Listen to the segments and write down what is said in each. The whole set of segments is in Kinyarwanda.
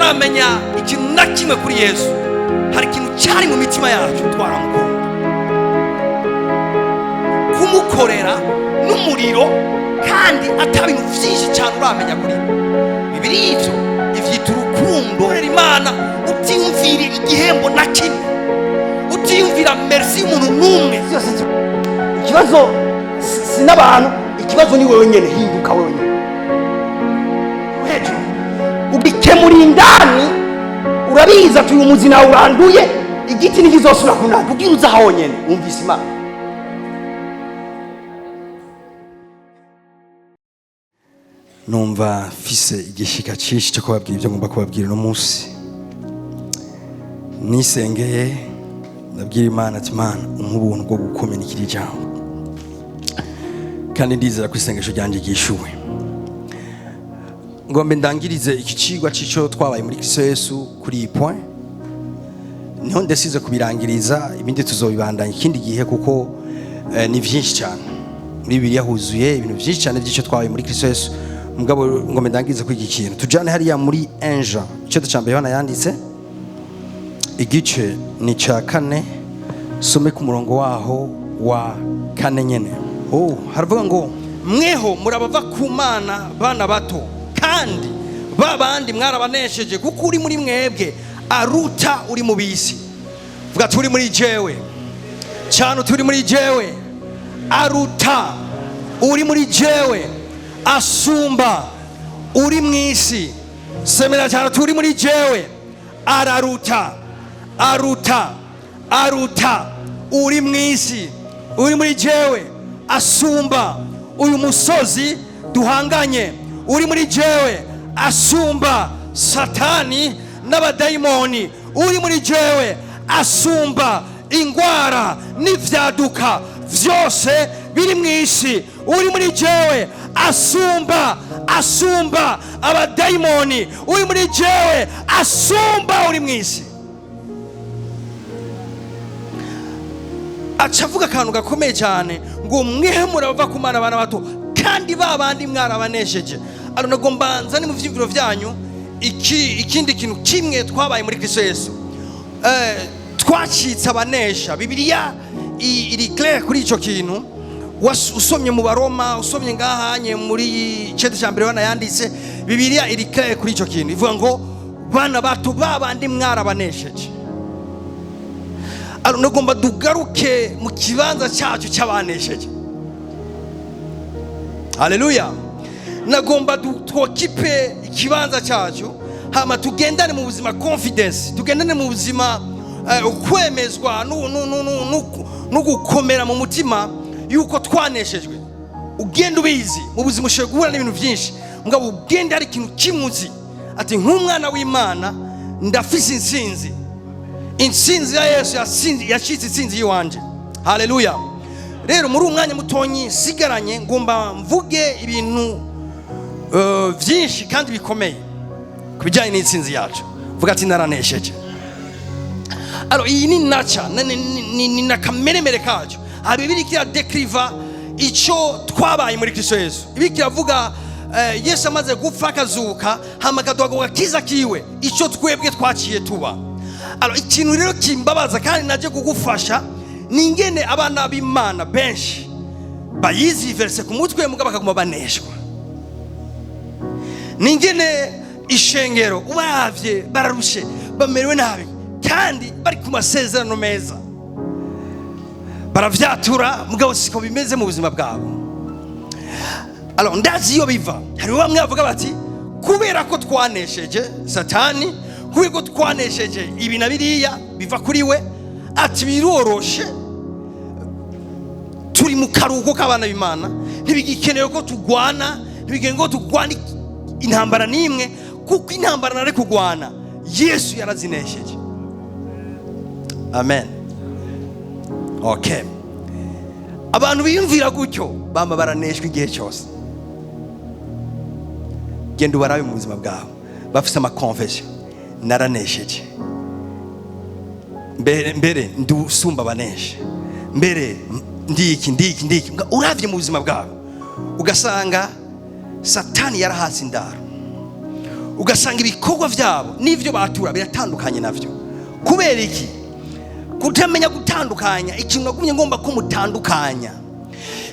tutaramenya ikintu na kimwe kuri Yesu, hari ikintu cyari mu mitima yacu twaramukunda. Kumukorera n'umuriro kandi atabintu byinshi cyane uramenya kuri Bibiri ivyo ivyita urukundo. Imana utiyumvira igihembo na kimwe, utiyumvira merci y'umuntu n'umwe. Ikibazo sinabantu, ikibazo ni wewe nyene. Hinduka wewe nyene, ubikemura indani. Urabiza ati uyu muzi nawe uranduye, igiti ntikizosubira kunana. Ubwira uza aho nyene wumvise Imana. Numva fise igishika cyinshi cyo kubabwira ibyo ngomba kubabwira no munsi. Nisengeye ndabwira Imana ati Imana umubuntu bwo gukomenikira ijambo, kandi ndizera ko isengesho ryanje gishuwe. Ngombe ndangirize iki cigwa cico twabaye muri Kristo Yesu kuri iyi point. Niho ndesize kubirangiriza, ibindi tuzobibandanya ikindi gihe kuko ni vyinshi cyane. Muri Bibiliya huzuye ibintu vyinshi cyane by'ico twabaye muri Kristo Yesu. Mugabo ngombe ndangirize kuri iki kintu. Tujane hariya muri Enja, ico cyambere Yohana yanditse igice ni ca 4, some ku murongo waho wa 4 nyene. Haravuga ngo mweho murabava ku Mana bana bato, kandi babandi mwarabanesheje, kuko uri muri mwebwe aruta uri mu bisi. Vuga turi muri jewe cyane, turi muri jewe aruta uri muri jewe, asumba uri mwisi. Semera cyane, turi muri jewe araruta uri mwisi, uri muri jewe asumba uyu musozi duhanganye, uri muri jewe asumba satani n'abadayimoni, uri muri jewe asumba ingwara n'ivyaduka vyose biri mwisi, uri muri jewe asumba abadayimoni, uri muri jewe asumba uri mwisi. Acavuga akantu gakomeye cyane ngo mwehe murava ku Mana bana bato, kandi babandi mwarabanesheje. Nagomba nzane mu vyimviro vyanyu ikindi kintu kimwe twabaye muri Kristo Yesu. Twacitse abanesha. Bibiliya iri clear kuri ico kintu. Usomye mu Baroma, usomye ngahanye muri cete cyambere Yohana yanditse, Bibiliya iri clear kuri ico kintu. Ivuga ngo bana bato babandi mwarabanesheje. Nagomba dugaruke mu kibanza cyacu cy'abanesheje. Haleluya. Nagomba twokipe ikibanza cyacu, hama tugendane mu buzima confidence, tugendane mu buzima ukwemezwa no gukomera mu mutima yuko twaneshejwe. Ugenda ubizi mu buzima ushobora guhura n'ibintu byinshi, mugabo ugenda ari ikintu kimuzi ati nk'umwana w'Imana ndafise insinzi ya Yesu yashitse insinzi yiwanje. Haleluya. Rero muri umwanya mutonyi sigaranye, ngomba mvuge ibintu byinshi kandi bikomeye kubijyanye n'insinzi yacu. Vuga ati naranesheje. Iyi ni nacha ni nakameremere kacu. Hari Bibiliya kira dekriva ico twabaye muri Kristo Yesu. Ibikira vuga Yesu amaze gupfa akazuka, hama akaduha kiza kiwe, ico twebwe twaciye tuba. Ikintu rero kimbabaza kandi naje kugufasha ningene abana b'Imana benshi bayizi verse ku mutwe mugaba bakaguma baneshwa. Ningene ishengero ubaravye bararushe, bamerewe nabi, kandi bari ku masezerano meza, baravyatura mugabo siko bimeze mu buzima bwabo. Ndazi iyo biva. Hari bamwe bavuga bati kubera ko twanesheje satani, kubera ko twanesheje ibi na biriya biva kuri we, ati biroroshe, turi mu karuhuko k'abana b'Imana, ntibigikenewe ko tugwana, ntibigikenewe ko tugwana intambara n'imwe, kuko intambara nari kugwana Yesu yarazinesheje. Amen. Okay. Abantu biyumvira gutyo bamba baraneshwa igihe cyose. Genda ubarabe mu buzima bwawe bafise ama confession, naranesheje, mbere ndusumba baneshe, mbere ndiki. Uravye mu buzima bwawe ugasanga satani yarahasi indaro, ugasanga ibikorwa byabo n'ivyo batura biratandukanye navyo. Kubera iki? Kutamenya gutandukanya ikintu nagumye ngomba ko mutandukanya.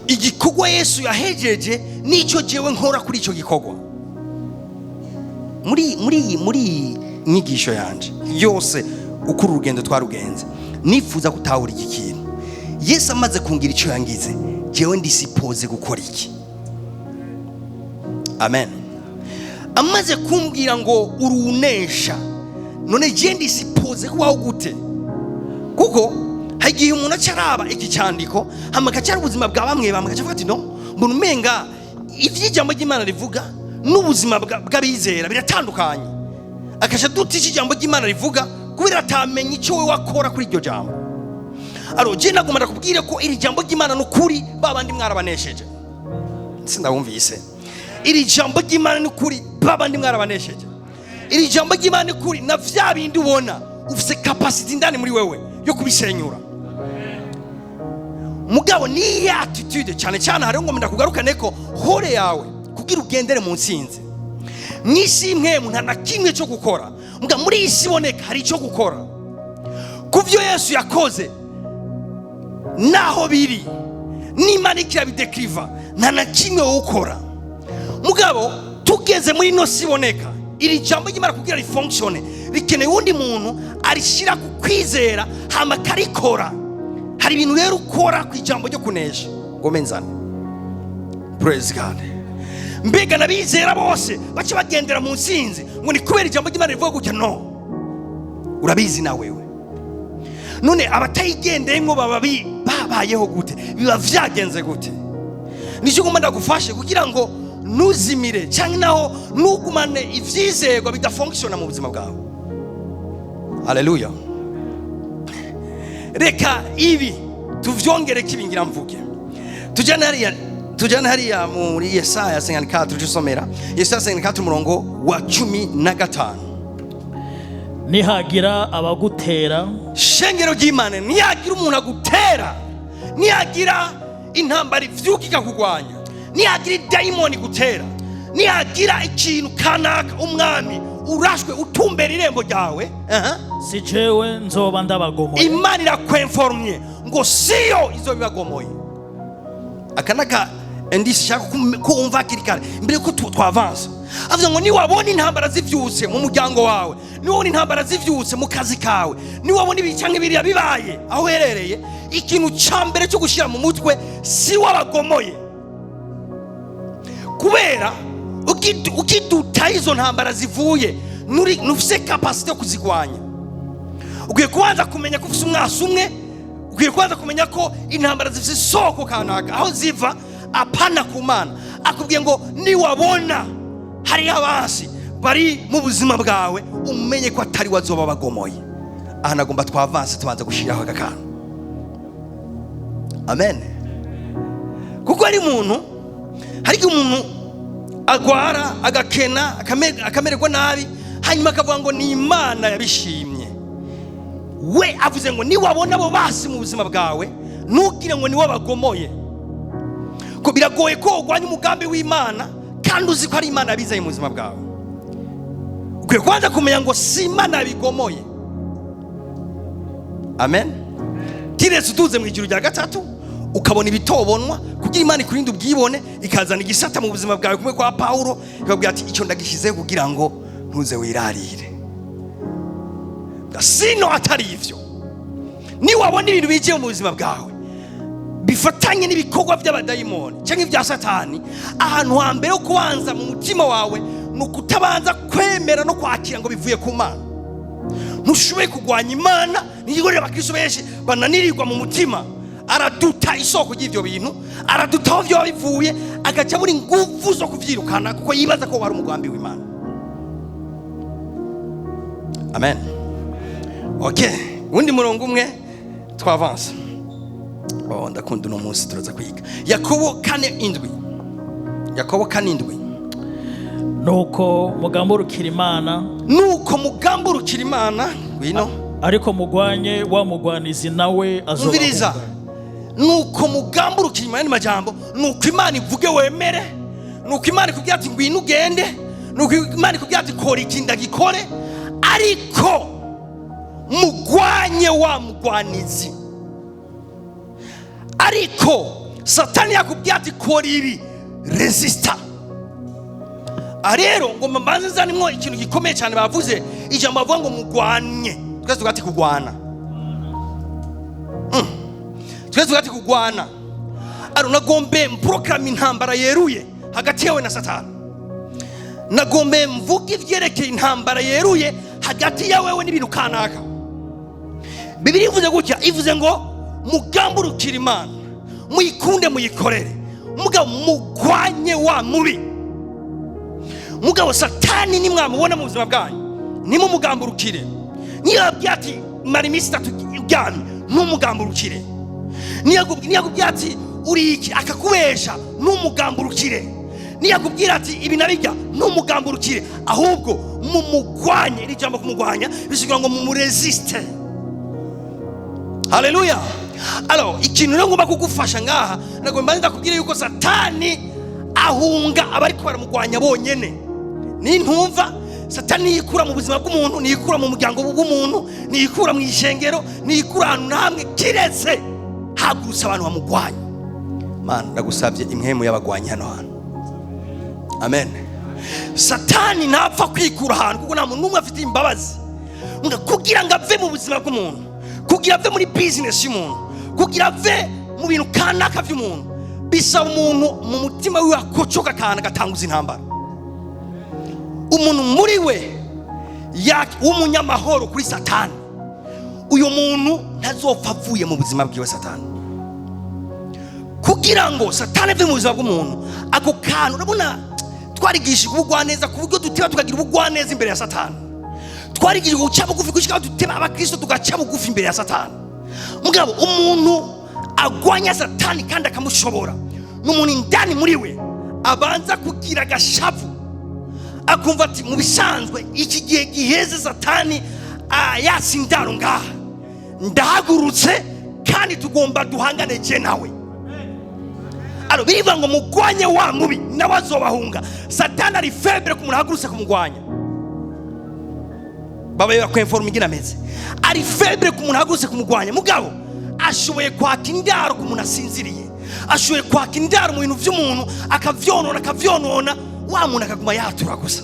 Igikorwa Yesu yahejeje nico jewe nkora kuri ico gikorwa. Muri nyigisho yanje yose ukuri urugendo twarugenze, nifuza gutahura iki kintu. Yesu amaze kungira ico yangize, jewe ndisipoze gukora iki? Amen. Amaze kumbwira ngo urunesha, none je ndisipoze kubaho gute? Kuko hagiye umuntu acaraba iki cyandiko hamakacara ubuzima bwa bamwe bamakavuga ati no mbona umenga ivy'ijambo ry'Imana rivuga n'ubuzima bw'abizera biratandukanye. Akasha duti ijambo ry'Imana rivuga kubera atamenye icyo we wakora kuri iryo jambo. Aro je nagomba kubwira ko iri jambo ry'Imana n'ukuri babandi mwarabanesheje. Sindabumvise. Iri jambo ry'Imana n'ukuri babandi mwarabanesheje. Iri jambo ry'Imana n'ukuri na vya bindi ubona ufise capacity ndani muri wewe yo kubisenyura. Mugabo ni attitude cyane cyane hari ngo ndakugarukane ko hore yawe kugira ugendere mu nsinzi. Mwisi imwe umuntu na kimwe cyo gukora. Muga muri isi boneka hari cyo gukora. Kuvyo Yesu yakoze naho biri nimanikira bidekriva na kimwe ukora. Mugabo tugeze muri no siboneka iri jambo ry'Imana kugira ri function rikeneye undi muntu arishira ku kwizera hama karikora. Hari ibintu rero ukora ku ijambo ryo kunesha ngo menzane. Praise God. Mbega nabizera bose bace bagendera mu nsinzi ngo ni kubera ijambo ry'Imana rivuga gutya? No, urabizi na wewe. None abatayigendeye ngo babayeho gute? Biba vyagenze gute? Nico ngomba ndagufashe kugira ngo nuzimire cyangwa naho nugumane ivyizego bidafunctiona mu buzima bwawe. Haleluya. Reka ibi tuvyongere kibingira mvuge. Tujana hariya muri Yesaya 54 tujusomera. Yesaya 54 umurongo wa 15. Nihagira abagutera, shengero ry'Imana, nihagira umuntu agutera, nihagira intambara ivyukika kugwanya, nihagira daimoni gutera, nihagira ikintu kanaka umwami urashwe utumbera irembo ryawe, si jewe nzoba ndabagomoye. Imana irakwinformye ngo siyo izo bibagomoye. Akanaka ndisi shaka kumva kirikare mbere ko twavanza. Avuga ngo ni wabona intambara zivyutse mu muryango wawe, ni wabona intambara zivyutse mu kazi kawe, ni wabona ibicanke biriya bibaye aho herereye, ikintu cyambere cyo gushira mu mutwe si wabagomoye. Kubera ukiduta izo ntambara zivuye nufise capacity yo kuzigwanya. Ugiye kubanza kumenya ko ufise umwasi umwe, ugiye kubanza kumenya ko intambara zifise soko kanaka aho ziva apana ku Mana. Akubwiye ngo ni wabona hari abasi bari mu buzima bwawe umenye ko atari wazoba bagomoye. Aha nagomba twavanse tubanza gushiraho agakana. Amen. Kuko ari umuntu hari umuntu agwara agakena akamererwa nabi hanyuma akavuga ngo ni Imana yabishimye. We avuze ngo ni wabona abo basi mu buzima bwawe nugire ngo ni wabagomoye. Ko biragoye ko ugwanya umugambi w'Imana kandi uzi ko ari Imana yabizaye mu buzima bwawe. Ukwiye kwanza kumenya ngo si Imana yabigomoye. Amen. Kiretse utuze mu ijuru rya gatatu ukabona ibitobonwa kugira Imana ikurinde ubwibone ikazana igisata mu buzima bwawe kumwe kwa Paulo ikabwira ati icyo ndagishize kugira ngo ntuze wirarire. Sino atari ivyo. Ni wabona ibintu bigiye mu buzima bwawe bifatanye n'ibikorwa by'abadayimoni cyangwa ibya Satani, ahantu hambere kubanza mu mutima wawe nukutabanza kwemera no kwakira ngo bivuye ku Mana. Ntushoboye kugwanya Imana. Nigorera abakristo benshi bananirirwa mu mutima, araduta isoko y'ivyo bintu, araduta aho byo bivuye, agaca muri nguvu zo kuvyirukana kuko yibaza ko wari umugambi w'Imana. Amen. Okay, undi murongo umwe twavansa. Ndakunda uno munsi turaza kwiga Yakobo 4:7. Yakobo 4:7. Nuko mugamburukira Imana, ngwino, ariko mugwanye wa mugwanizi nawe azobumviriza. Nuko mugamburukira Imana, ni majambo nuko Imana ivuge wemere, nuko Imana ikubwira ati ngwino ugende, nuko Imana ikubwira ati kora iki ndagikore, ariko mugwanye wa mugwanizi. Ariko Satani yakubwira ati kora ibi, resista. Rero ngo mbanze zanimwo ikintu gikomeye cyane bavuze, ijambo bavuga ngo mugwanye. Twese tugati kugwana. Twese tugati kugwana. Nagombe mprograma intambara yeruye hagati yawe na Satani. Nagombe mvuga ivyerekeye intambara yeruye hagati yawe n'ibintu kanaka. Bibiliya ivuze gutya, ivuze ngo mugamburukire Imana, muyikunde muyikorere, mugabo mugwanye wa mubi. Mugabo Satani nimwamubona mu buzima bwanyu nimumugamburukire. Niyo abwira ati mara iminsi 3 uryamye, ntumugamburukire. Niyo akubwira ati uri iki akakubesha, ntumugamburukire. Niyo akubwira ati ibi nabijya, ntumugamburukire, ahubwo mumugwanye. Iri jambo kumugwanya bisigira ngo mumuresiste. Haleluya. Alors ikintu rero ngomba kugufasha ngaha, nagomba ndakubwira yuko Satani ahunga abariko baramugwanya bonyene. Nintumva Satani yikura mu buzima bw'umuntu, niyikura mu muryango w'umuntu, niyikura mu ishengero, niyikura ahantu namwe kiretse hagurutse abantu bamugwanya. Man, ndagusabye imhemu y'abagwanyi hano hantu. Amen. Satani ntapfa kwikura ahantu kuko nta muntu n'umwe afite imbabazi. Kugira ngo ave mu buzima bw'umuntu, kugira ave muri business y'umuntu, kugira ave mu bintu kanaka by'umuntu, bisaba umuntu mu mutima wiwe akocoka kana gatanguza intambara. Umuntu muri we w'umunyamahoro kuri Satani, uyo muntu ntazopfa avuye mu buzima bwiwe Satani. Kugira ngo Satani ave mu buzima bw'umuntu, ako kantu urabona twarigishije ubugwaneza ku buryo duteba tukagira ubugwaneza imbere ya Satani. Twarigishije guca bugufi gushika duteba abakristo tugaca bugufi imbere ya Satani. Mugabo umuntu agwanya Satani kandi akamushobora, n'umuntu indani muri we abanza kugira gashavu, akumva ati mu bisanzwe iki gihe giheze Satani yasindaro ngaha, ndahagurutse kandi tugomba duhangane je nawe. Alo bivuga ngo mugwanye wa mubi nawe azobahunga. Satani ari faible ku muntu ahagurutse kumugwanya. Baba yakwinforma ingina meze, ari faible ku muntu ahagurutse kumugwanya. Mugabo ashoboye kwaka indaro ku muntu asinziriye, ashoboye kwaka indaro mu bintu by'umuntu akavyonona wa muntu akaguma yatura gusa.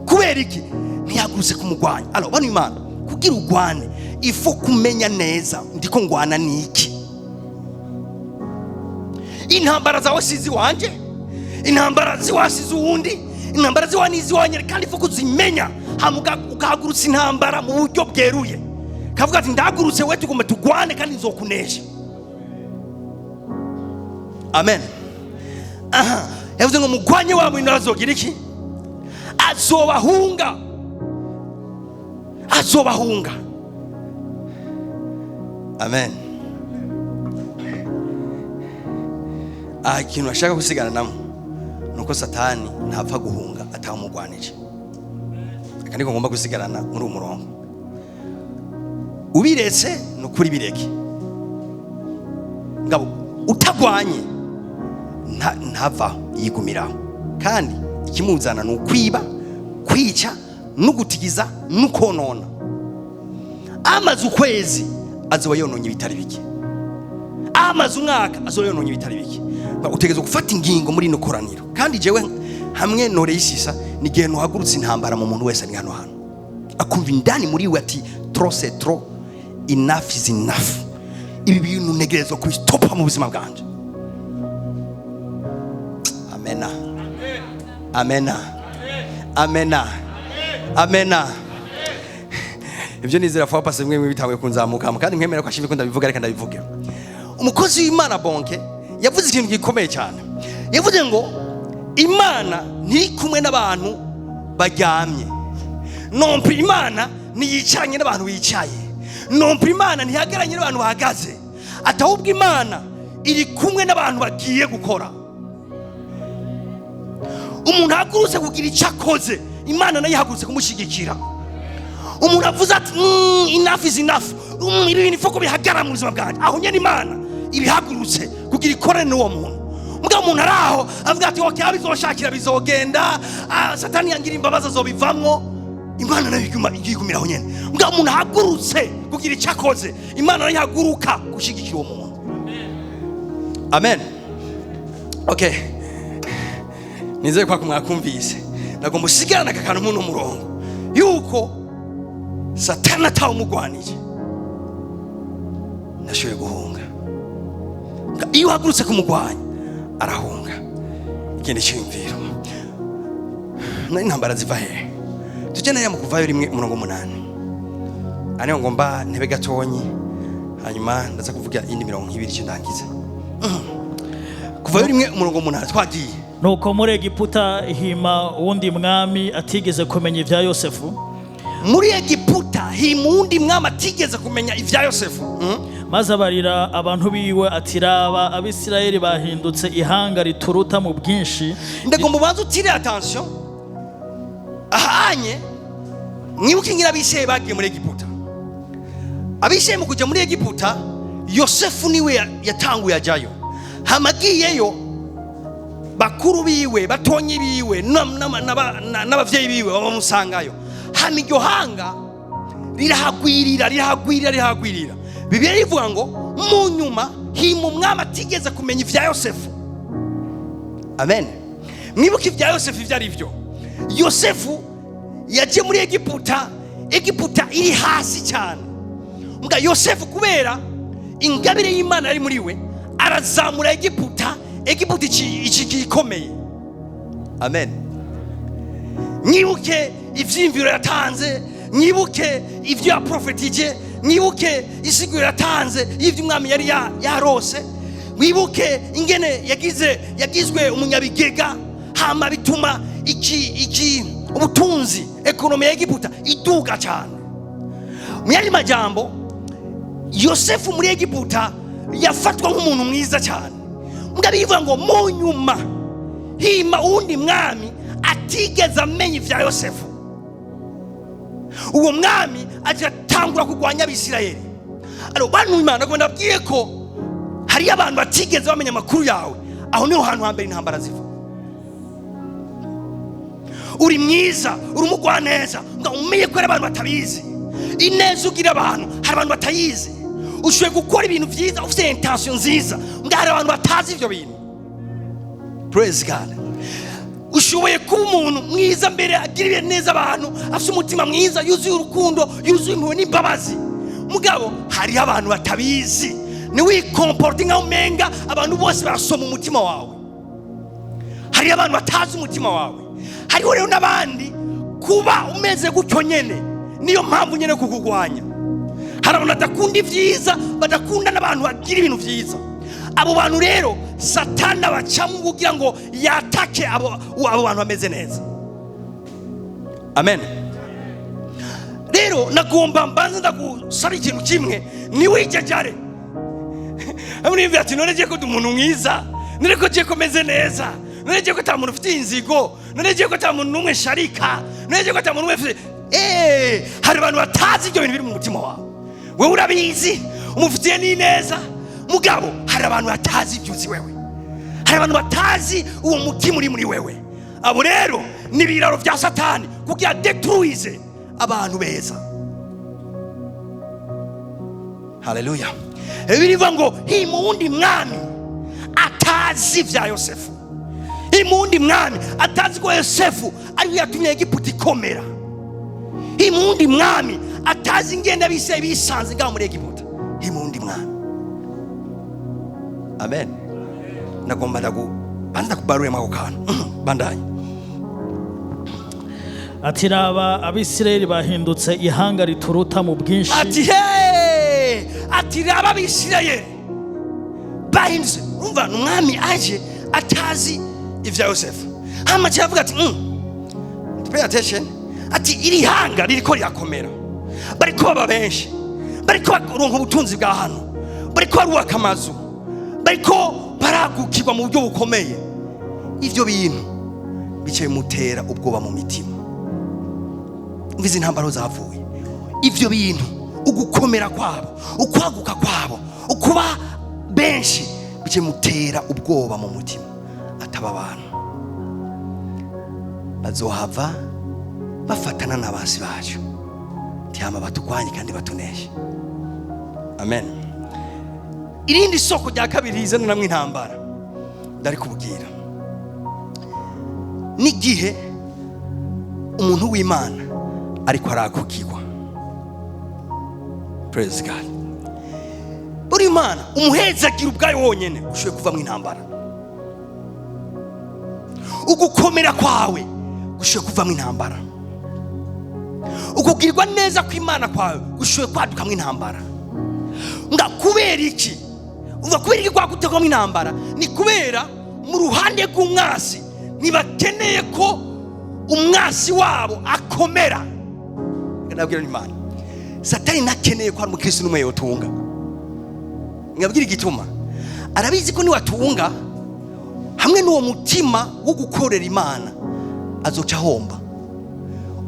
Kubera iki? Ntiyagurutse kumugwanya. Alo bano Imana kugira ugwane ifo kumenya neza ndiko ngwana niki. Intambara zawe sizi wanje, intambara ziwasize uwundi, intambara ziwanizi wanye, kandi ifo kuzimenya hamuga ukahagurutsa intambara mu buryo bweruye. Kavuga ati ndagurutse we tugomba tugwane kandi nzokunesha. Amen. Yavuze ngo mugwanye wa muntu azogira iki? Azobahunga. Azobahunga. Amen. Ikintu ashaka gusigana namo nuko Satani ntapfa guhunga atamugwanije. Kandi ko ngomba gusigarana muri umurongo. Ubiretse nukuri bireke. Ngabo utagwanye ntava yigumiraho. Kandi ikimuzana nukwiba, kwica, nugutigiza, nukonona. Amaze ukwezi azoba yononye bitari bike. Amaze umwaka azoba yononye bitari bike. Utegeza gufata ingingo muri no koraniro. Kandi jewe hamwe no reisisa nigihe no hagurutse intambara mu muntu wese ari hano hano. Akumva indani muri we ati trop c'est trop, enough is enough. Ibi bintu negerezo kubistopa mu buzima bwanje. Amena. Amena. Amena. Amena. Ibyo nizera fa pase mwe bitawe kunzamuka kandi nkemera ko ashimye ko ndabivuga reka ndabivuge. Umukozi w'Imana bonke yavuze ikintu gikomeye cyane. Yavuze ngo Imana ni kumwe n'abantu baryamye. Nompri Imana ni yicaranye n'abantu bicaye. Nompri Imana ntihagaranye n'abantu bahagaze. Atahubwo Imana iri kumwe n'abantu bagiye gukora. Umuntu hagurutse kugira icyakoze, Imana nayo ihagurutse kumushigikira. Umuntu avuze ati enough is enough, ibi bintu foko bihagara mu buzima bwanjye, aho nyene Imana ibihagurutse kugira ikorane n'uwo muntu. mbwa umuntu araho avuga ati okay abizoshakira bizogenda satani yangira imbabazi azobivamwo Imana nayo igumiraho nyene mbwa umuntu hagurutse kugira icyakoze Imana nayo haguruka gushigikira uwo muntu. Amen. Okay, nizeye kwa kumwakumvise nagomba usigana kakana umuntu murongo yuko satani atawumugwanije nashoboye guhunga. Iyo hagurutse kumugwanya arahunga. Ikindi cyumviro nari ntambara ziva he tujyana ya mukuvayo rimwe 8 ane ngomba ntebe gatonyi hanyuma ndaza kuvuga indi 20 cyo ndangize kuvayo rimwe 8 twagiye. Nuko muri Egiputa hima uwundi mwami atigeze kumenya ivya Yosefu. Muri Egiputa hima uwundi mwami atigeze kumenya ivya Yosefu. Maze abarira abantu biwe atiraba Abisirayeli bahindutse ihanga rituruta mu bwinshi. Ndagomba ubanze utire attention ahanye mwibuke ngira Abisirayeli bagiye muri Egiputa. Abisirayeli mu kujya muri Egiputa Yosefu niwe yatanguye ajayo. Hamagiyeyo bakuru biwe batonyi biwe n'abavyeyi biwe bamusangayo. Hama iryo hanga rirahagwirira. Bibiliya rivuga ngo mu nyuma hima umwami atigeze kumenya ivya Yosefu. Amen. Mwibuke ivya Yosefu ivyo ari byo. Yosefu yaje muri Egiputa iri hasi cyane. Mbwa Yosefu kubera ingabire y'Imana ari muri we arazamura Egiputa ikikomeye. Amen. Mwibuke ivyimviro yatanze, mwibuke ivyo yaprofetije, mwibuke isiguro yatanze y'ivyo umwami yari yarose, mwibuke ingene yagizwe umunyabigega hama bituma ubutunzi ekonomi ya Egiputa iduga cyane. Muyandi majambo Yosefu muri Egiputa yafatwa nk'umuntu mwiza cyane. Mbwa bivuga ngo mu nyuma hima uwundi mwami atigeze amenya ivya Yosefu. Uwo mwami agatangura kugwanya Abisirayeli. Bantu Imana ndagomba ndabwiye ko hari abantu batigeze bamenya amakuru yawe. Aho niho hantu hambere intambara ziva. Uri mwiza, uri umugwaneza, ngo umenye ko abantu batabizi. Ineza ugira abantu, hari abantu batayizi. Ushoboye gukora ibintu byiza ufite intention nziza, ngo hari abantu batazi ivyo bintu. Praise God. Ushoboye kuba umuntu mwiza mbere agirira neza abantu, afite umutima mwiza, yuzuye urukundo, yuzuye impuhwe n'imbabazi. Mugabo hari abantu batabizi. Ni wikomporte nka umenga abantu bose barasoma umutima wawe. Hari abantu batazi umutima wawe. Hariho rero n'abandi kuba umeze gutyo nyene niyo mpamvu nyene kukugwanya. Hari abantu badakunda ivyiza, badakunda n'abantu bagira ibintu vyiza. Abo bantu rero Satani abacamo kugira ngo yatake abo bantu bameze neza. Amen. Rero nagomba mbanza ndagusaba ikintu kimwe, ni wijajare. Amuri ati none je ko umuntu mwiza, none ko je ko meze neza, none je ko tamuntu ufite inzigo, none je ko tamuntu numwe sharika, none je ko tamuntu umwe hari abantu batazi ibyo bintu biri mu mutima wawe. Wewe urabizi umufitiye ni neza, mugabo hari abantu batazi ibyuzi wewe. Hari abantu batazi uwo mutima uri muri wewe. Abo rero ni biraro vya Satani kugira detruise abantu beza. Haleluya. Birivuga ngo himundi mwami atazi vya Yosefu. Himundi mwami atazi ko Yosefu ari yatumye Egiputa ikomera. Himundi mwami atazi ingenda bisanze ga muri Egiputa. Himundi mwami. Amen. Nagomba banda kubarure makokana. Bandanye. Atiraba Abisirayeli bahindutse ihanga rituruta mu bwinshi. Atiraba Abisirayeli bahindutse. Umva umwami aje atazi ivya Yosefu. Hama cyavuga ati pay attention. Ati iri hanga ririko rirakomera. Bariko baba benshi. Bariko baronka ubutunzi bwa hano. Bariko barubaka amazu. Bariko baragukirwa mu buryo bukomeye. Ivyo bintu bicaye mutera ubwoba mu mitima. Mvize intambaro zavuye. Ivyo bintu ugukomera kwabo, ukwaguka kwabo, ukuba benshi bicaye mutera ubwoba mu mutima. ataba abantu bazohava bafatana n'abasi bacu ntihama baturwanye kandi batuneshe. Amen. Irindi soko rya kabiri rizana namwe intambara ndari kubwira n'igihe umuntu w'Imana ariko arakukirwa. Praise God. Buri Imana umuhezagira ubwayo wonyene ushoboye kuva mu intambara. Ugukomera kwawe gushoboye kuva mu intambara. Ukugirwa neza kw'Imana kwawe gushoboye kwaduka mu intambara. Nga kubera iki? Uva kubera iki kwagutegwa mu intambara? Ni kubera mu ruhande rw'umwasi nibakeneye ko umwasi wabo akomera. Nabwira Imana Satani nakeneye ko ari umukristo n'umwe yotunga. Ngabwira igituma arabizi ko ni watunga hamwe n'uwo mutima wo gukorera Imana azoca homba.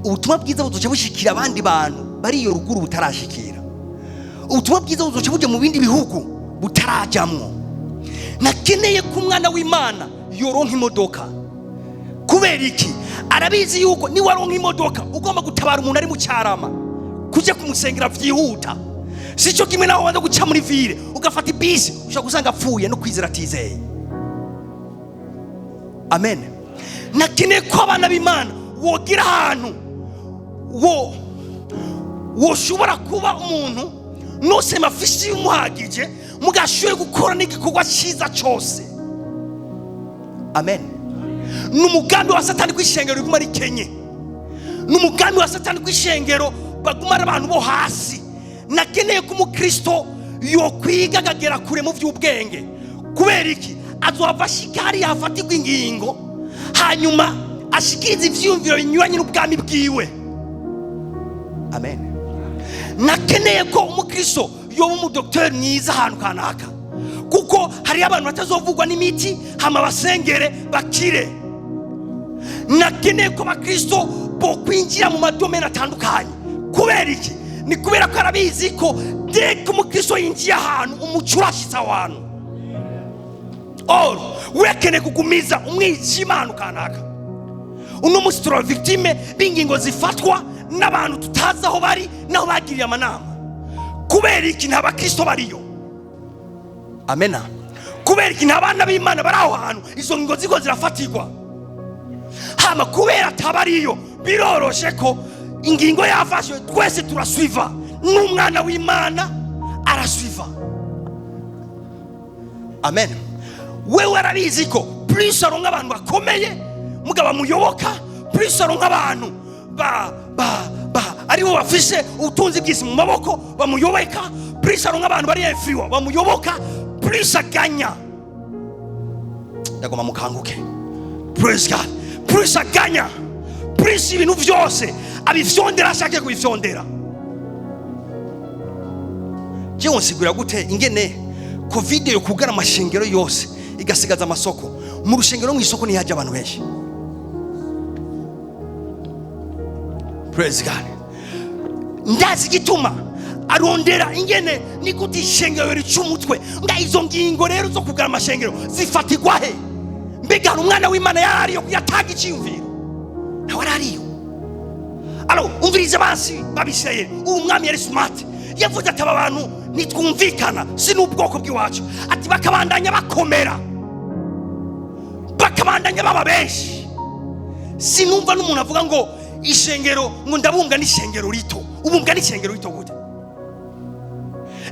Ubutumwa bwiza buzoca bushikira abandi bantu bari iyo ruguru butarashikira. Ubutumwa bwiza buzoca buje mu bindi bihugu butarajamwo. Nakeneye ko umwana w'Imana yoronka imodoka. Kubera iki? Arabizi yuko ni waronka imodoka ugomba gutabara umuntu ari mu cyarama kuje kumusengera vyihuta. Sico kimwe naho wanda guca muri ville ugafata ibisi ushaka gusanga apfuye no kwizera atizeye. Amen. Nakeneye ko abana b'Imana wogira ahantu woshobora kuba umuntu nose mafisi y'umuhagije mugashoye gukora n'igikorwa cyiza cyose. Amen. N'umugambi wa Satani kwishengero riguma rikenye. N'umugambi wa Satani kwishengero bagumara abantu bo hasi. Nakeneye ko umukristo yokwiga agagera kure mu by'ubwenge. Kubera iki? Azohava ashikari yafatirwa ingingo hanyuma ashikiriza ivyumviro binyuranye n'ubwami bwiwe. Amen. Nakeneye ko umukristo yoba umudoktori mwiza ahantu kanaka, kuko hari abantu batazovugwa n'imiti hama basengere bakire. Nakeneye ko abakristo bo kwinjira mu madomene atandukanye. Kubera iki? Ni kubera ko arabizi ko deko umukristo yinjiye ahantu umuco urashitsa abantu. Wekene kugumiza umwijima ahantu kanaka. Uno musi turi victime b'ingingo zifatwa n'abantu tutazi aho bari naho bagiriye amanama. Kubera iki nta bakristo bariyo? Amena. Kubera iki nta bana b'Imana bari aho hantu izo ngingo ziko zirafatirwa? Hama kubera tabariyo biroroshe ko ingingo yafashwe twese turaswiva n'umwana w'Imana araswiva. Amen. Wewe arabizi ko plus aronka abantu bakomeye mugaba muyoboka, plus aronka abantu aribo bafishe ubutunzi bw'isi mu maboko bamuyobeka, plus aronka abantu bari influence bamuyoboka, plus aganya. Ndagoma mukanguke. Praise God. Plus aganya, plus ibintu vyose abifyondera ashake kubifyondera. Je wonsigura gute ingene covid yo kugara amashengero yose igasigaza amasoko. Mu rushengero mu isoko ni haje abantu benshi. Praise God. Ndazi gituma arondera ingene ni kuti shengero ricumutwe nga izo ngingo rero zo kugara amashengero zifatirwa he? Mbega umwana w'Imana yarariyo kuyataga icyumviro nawe arariyo. Alo umvirize basi babishaye umwami yari smart yavuze ati abantu nitwumvikana si n'ubwoko bw'iwacu ati bakabandanya bakomera bakabandanya baba benshi. Sinumva n'umuntu avuga ngo ishengero ngo ndabunga n'ishengero rito. Ubunga n'ishengero rito gute?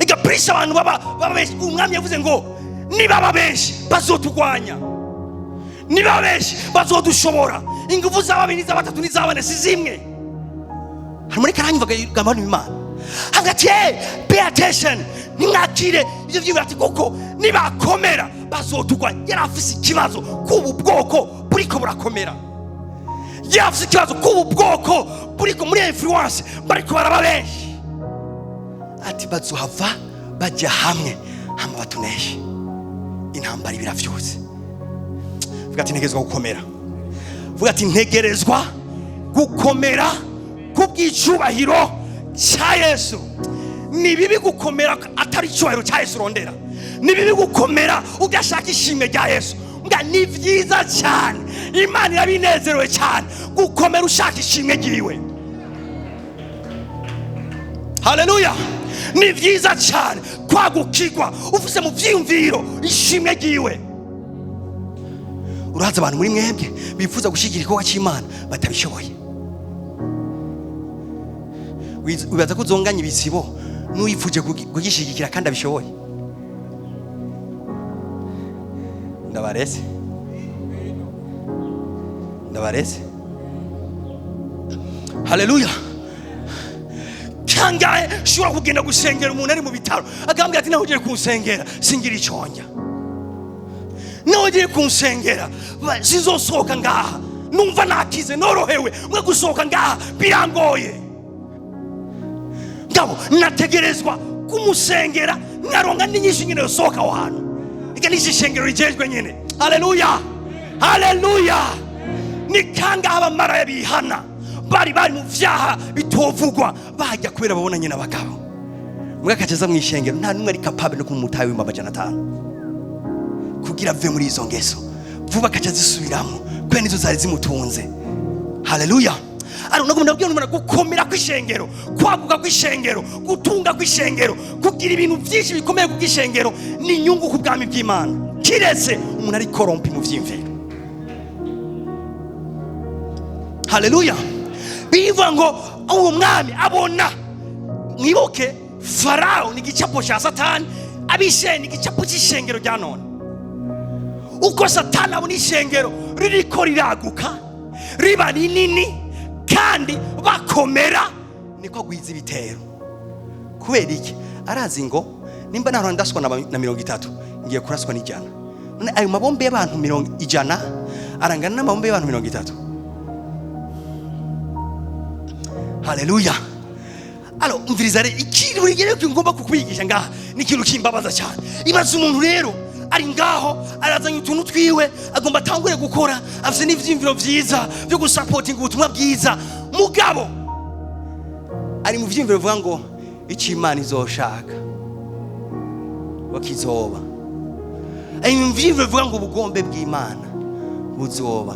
Ega prisa abantu baba benshi. Umwami yavuze ngo nibaba benshi bazotugwanya, niba benshi bazodushobora. Ingufu z'ababiri z'abatatu n'iz'abane si zimwe. Harimo karanyivaga gambana Imana hagati pay attention nimwakire ivyo vyibati kuko nibakomera bazotugwanya. Yarafise ikibazo kubu bwoko buriko burakomera. Yarafise ikibazo kubu bwoko buriko muri influence bariko baraba benshi. Ati bazohava bajya hamwe hama batuneshe. Intambara biravyuze. Vuga ati ntegerezwa gukomera. Vuga ati ntegerezwa gukomera kubw'icubahiro cya Yesu. Ni bibi gukomera atari icubahiro cya Yesu rondera. Ni bibi gukomera ugashaka ishimwe rya Yesu nga ni vyiza cyane, Imana irabinezerewe cyane gukomera ushaka ishimwe ryiwe. Haleluya. Ni vyiza cyane kwagukirwa ufise mu vyiyumviro ishimwe ryiwe. Uraza abantu muri mwebwe bifuza gushigikira igikorwa cy'Imana batabishoboye. Wibaza ko uzonganya ibisibo n'uyifuje kugishigikira kandi abishoboye. Ndabarese. Haleluya. Kangahe shobora kugenda gusengera umuntu ari mu bitaro agambye ati naho ugiye kunsengera singira iconja, naho ugiye kunsengera sizosohoka ngaha, numva nakize norohewe, mwe gusohoka ngaha birangoye. Ngabo nategerezwa kumusengera nkaronka n'inyinshi nyine yosohoka aho hantu, ika n'ishengero rijejwe nyine. Haleluya. Haleluya. Ni kangahe abamaraya bihana bari mu vyaha bitovugwa bajya kubera babona nyina abagabo, mwakageza mu ishengero nta numwe ari capable no kumutaye w'imba 500 kugira ave muri izo ngeso vuba akaca zisubiramo kwe nizo zari zimutunze. Haleluya. Ari nagomba ndabwiye umuntu gukomera kw'ishengero, kwaguka kw'ishengero, gutunga kw'ishengero, kugira ibintu byinshi bikomeye kw'ishengero ni inyungu ku bwami bw'Imana, kiretse umuntu ari korompi mu vyimviro. Haleluya. Bivuga ngo uwo mwami abona, mwibuke Farao ni gicapo cha Satani, abishe ni gicapo cy'ishengero rya none. Uko Satani abona ishengero ririko riraguka riba rinini kandi bakomera, niko gwiza ibitero. Kubera iki? Arazi ngo nimba naho ndaswa na 30 ngiye kuraswa n'ijana, none ayo mabombe y'abantu 100 arangana n'amabombe y'abantu 30. Haleluya. Alo umviriza rero ikintu urigere ngomba kukwigisha ngaha ni ikintu kimbabaza cyane. Ibaza umuntu rero ari ngaho arazanye utuntu twiwe agomba atangure gukora, afite n'ivyimviro vyiza byo gusupporting ubutumwa bwiza, mugabo ari mu vyimviro vuga ngo iki Imana izoshaka bakizoba, ari mu vyimviro vuga ngo ubugombe bw'Imana buzoba,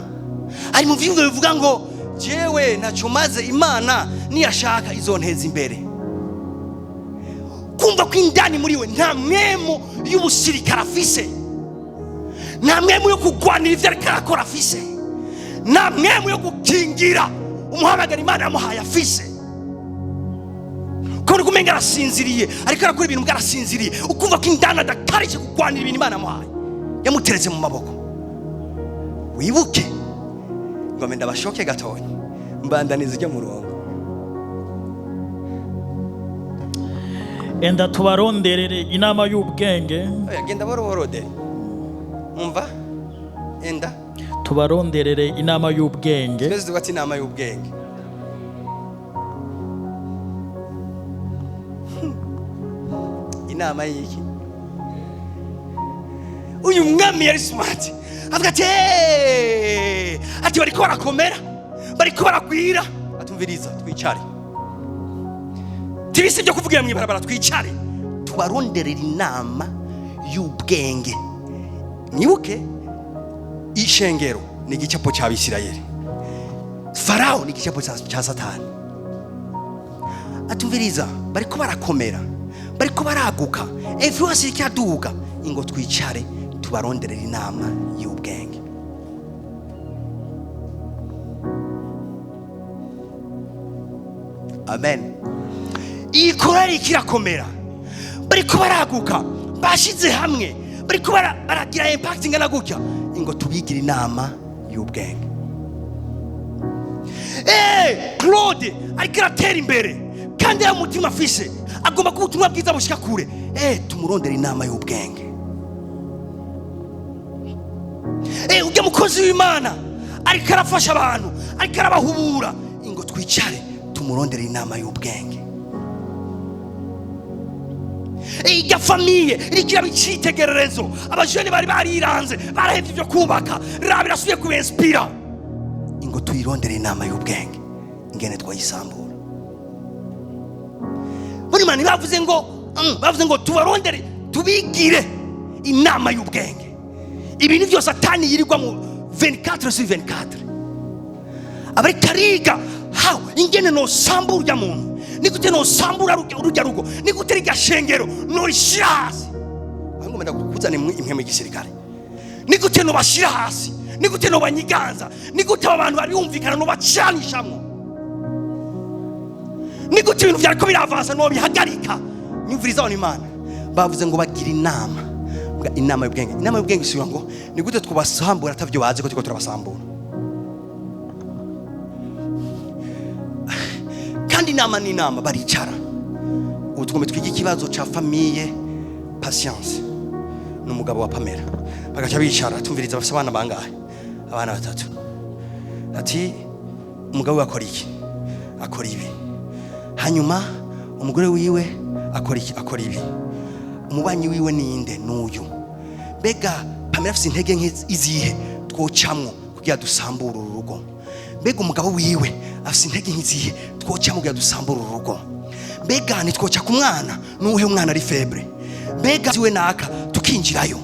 ari mu vyimviro vuga ngo jewe naco maze Imana niyashaka izonteza imbere. Kumva ko indani muri we nta mwemu y'ubusirikare afise, nta mwemu yo kugwanira ivyo ariko arakora afise, nta mwemu yo gukingira umuhamagara Imana yamuhaye afise. Ko kumenga arasinziriye ariko arakora ibintu bwarasinziriye, ukumva ko indani adakarije kugwanira ibintu Imana yamuhaye, yamuteretse mu maboko. Wibuke ngome ndabashoke gatonya mbandaniza ijya mu ruhango. Enda tubaronderere inama y'ubwenge. Oya genda borode. Umva? Enda tubaronderere inama y'ubwenge. Twese tugati inama y'ubwenge. Inama y'iki? Uyu mwami yari smart. Avuga ati bariko barakomera, bariko baragwira, atumviriza twicare. Tibisi byo kuvugira mu ibarabara, twicare tubaronderera inama y'ubwenge. Nibuke ishengero ni igicapo cy'Abisirayeli, Farao ni igicapo cya Satani. Atumviriza bariko barakomera, bariko baraguka, influence ikaduga, ingo twicare tubaronderera inama y'ubwenge. Amen. Ikorari kirakomera, bariko baraguka, bashize hamwe, bariko baragira impact ingana gutya, ingo tubigira inama y'ubwenge. Claude ariko aratera imbere kandi ya mutima afise, agomba kuba ubutumwa bwiza bushika kure. Tumurondera inama y'ubwenge. Ujya mukozi w'Imana ariko arafasha abantu, ariko arabahubura, ingo twicare tumurondera inama y'ubwenge. Ijya famiye irikira bicitegererezo, abajene bari bariranze barahevye byo kubaka, rabira suye kuinspira, ingo tuyirondera inama y'ubwenge ingene twayisambura. Buri mani bavuze ngo tubarondere tubigire inama y'ubwenge. ibintu byose satani yirirwa mu 24 sur 24 abari kariga how ingene no sambura urya muntu nigute no sambura urujya rugo nigute riga shengero no rishasi ahubwo menda kuzana imwe mu gisirikare nigute no bashira hasi nigute no banyiganza nigute abantu bari bumvikana no bacanishamwe nigute ibintu byariko biravansa no bihagarika nyumviriza wa Imana bavuze ngo bagira inama y'ubwenge isubira ngo nigute twubasambura atavyo bazi ko turabasambura kandi inama baricara ubu tugomba twiga ikibazo ca famille patience n'umugabo wa Pamela bagaca bicara tumviriza bafite abana bangahe abana 3 ati umugabo we akora iki akora ibi hanyuma umugore wiwe akora iki akora ibi umubanyi wiwe ninde n'uyu mbega Pamela afite intege nke izihe twocamwo kugira dusambura urugo mbega umugabo wiwe afite intege nke izihe twocamwo kugira dusambura urugo mbega nitwoca ku mwana n'uhe umwana ari febre mbega ziwe naka tukinjirayo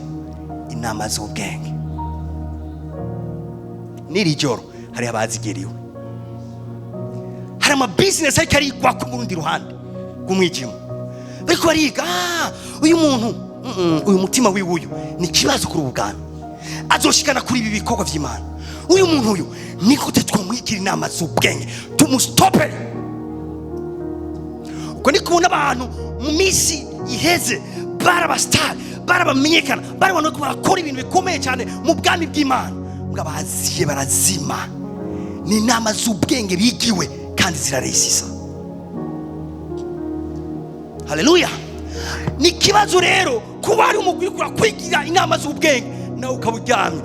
inama z'ubwenge niri joro hari abazigeriwe hari ama business ariko arigwa ku rundi ruhande kumwijima bariko bariga uyu muntu uyu mutima wiwuyu ni kibazo kuri ubugana azoshikana kuri ibi bikorwa vy'Imana uyu muntu uyu niko twamwigira inama z'ubwenge tumustope uko ni kubona abantu mu misi iheze barabastar barabamenyekana barabona ko barakora ibintu bikomeye cyane mu bwami bw'Imana ngabaziye barazima ni inama z'ubwenge bigiwe kandi ziraresisa haleluya ni kibazo rero kuba ari umugwi kwigira inama z'ubwenge nawe ukaburyamye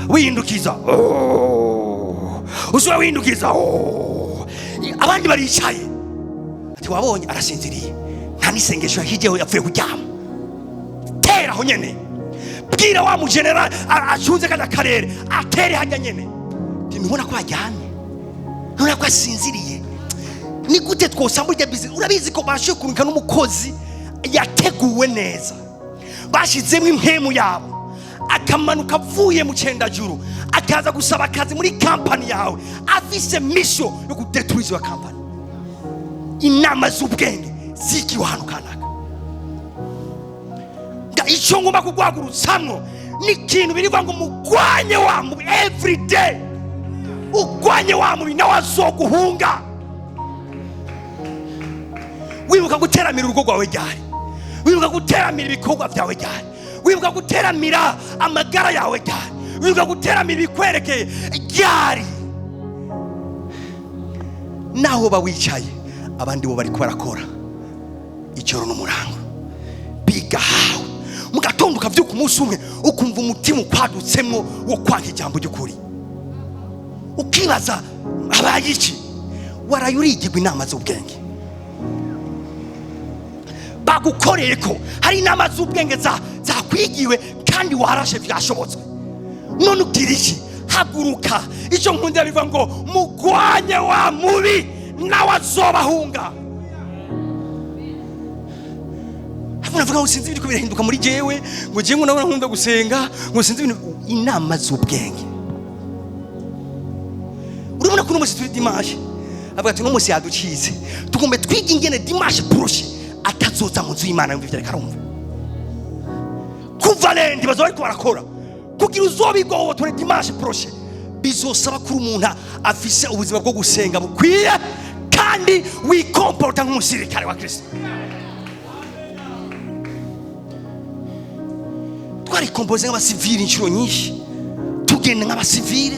windukiza usura windukiza abandi baricaye ati wabonye arasinziriye nta nisengesho yahijeho yapfuye kuryama tera aho nyene bwira wa mu general acunze kada karere atere hajya nyene ntubona ko ajyanye ntubona ko asinziriye ni gute twosambura business urabizi ko bashiye kurunka n'umukozi yateguwe neza bashizemo impemu yabo akamanuka avuye mu cendajuru akaza gusaba akazi muri company yawe afise mission yo kudetruiza wa company inama z'ubwenge zikiwe hano kanaka icyo ngomba kugwagurutsamwo ni ikintu birivuga ngo mugwanye wa mubi every day ugwanye wa mubi nawe azoguhunga wibuka guteramira urugo rwawe ryari wibuka guteramira ibikorwa byawe ryari wibuka guteramira amagara yawe ryari wibuka guteramira ibikwerekeye ryari naho bawicaye abandi bo bari barakora icyo n'umurango biga hawe mugatondo ukavyuka umunsi umwe ukumva umutima ukwadutsemwo wo kwaka ijambo ry'ukuri ukibaza abaye iki warayurigirwa inama z'ubwenge bagukoreye ko hari inama z'ubwenge zakwigiwe kandi warashe byashobotswe none ugira iki haguruka icyo nkundira bivuga ngo mugwanye wa mubi nawe azobahunga navuga ngo sinzi ibiko birahinduka muri jewe ngo jewe nawe nkunda gusenga ngo sinzi ibintu inama z'ubwenge urumuna kuno musi turi Dimanche avuga ati no musi yaducize tugombe twiga ingene Dimanche proche atazoza mu nzu y'Imana yumva ivyareka arumva kuva lendi bazoba ariko barakora kugira uzobigowo tore Dimanche proche bizosaba kuri umuntu afise ubuzima bwo gusenga bukwiye kandi wikomporta nk'umusirikare wa Kristo twari kompoze nk'abasivile inshuro nyinshi tugenda nk'abasivile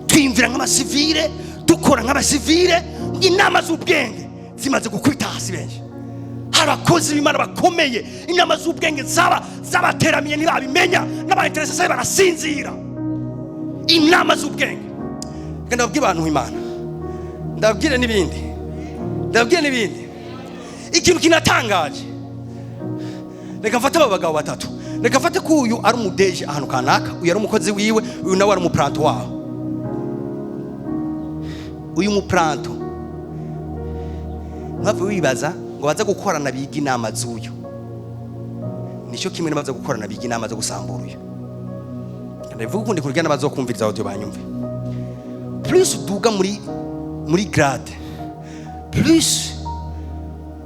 twimvira nk'abasivile dukora nk'abasivile inama z'ubwenge zimaze gukubita hasi benshi harakoze b'Imana bakomeye inama z'ubwenge zabateramiye ntibabimenya n'abainteresse barasinzira inama z'ubwenge kandi ndabwira abantu Imana ndabwire n'ibindi ikintu kinatangaje reka mfate abagabo batatu reka mfate ko uyu ari umudeje ahantu kanaka uyu ari umukozi wiwe uyu nawe ari umupranto wawe uyu mupranto ntave wibaza ngo baza gukorana biga inama z'uyu nicyo kimwe n'abaza gukorana biga inama zo gusambura uyu. Ndavuga ukundi kurya n'abazo kumviriza audio banyumve. Plus uduga muri grade, plus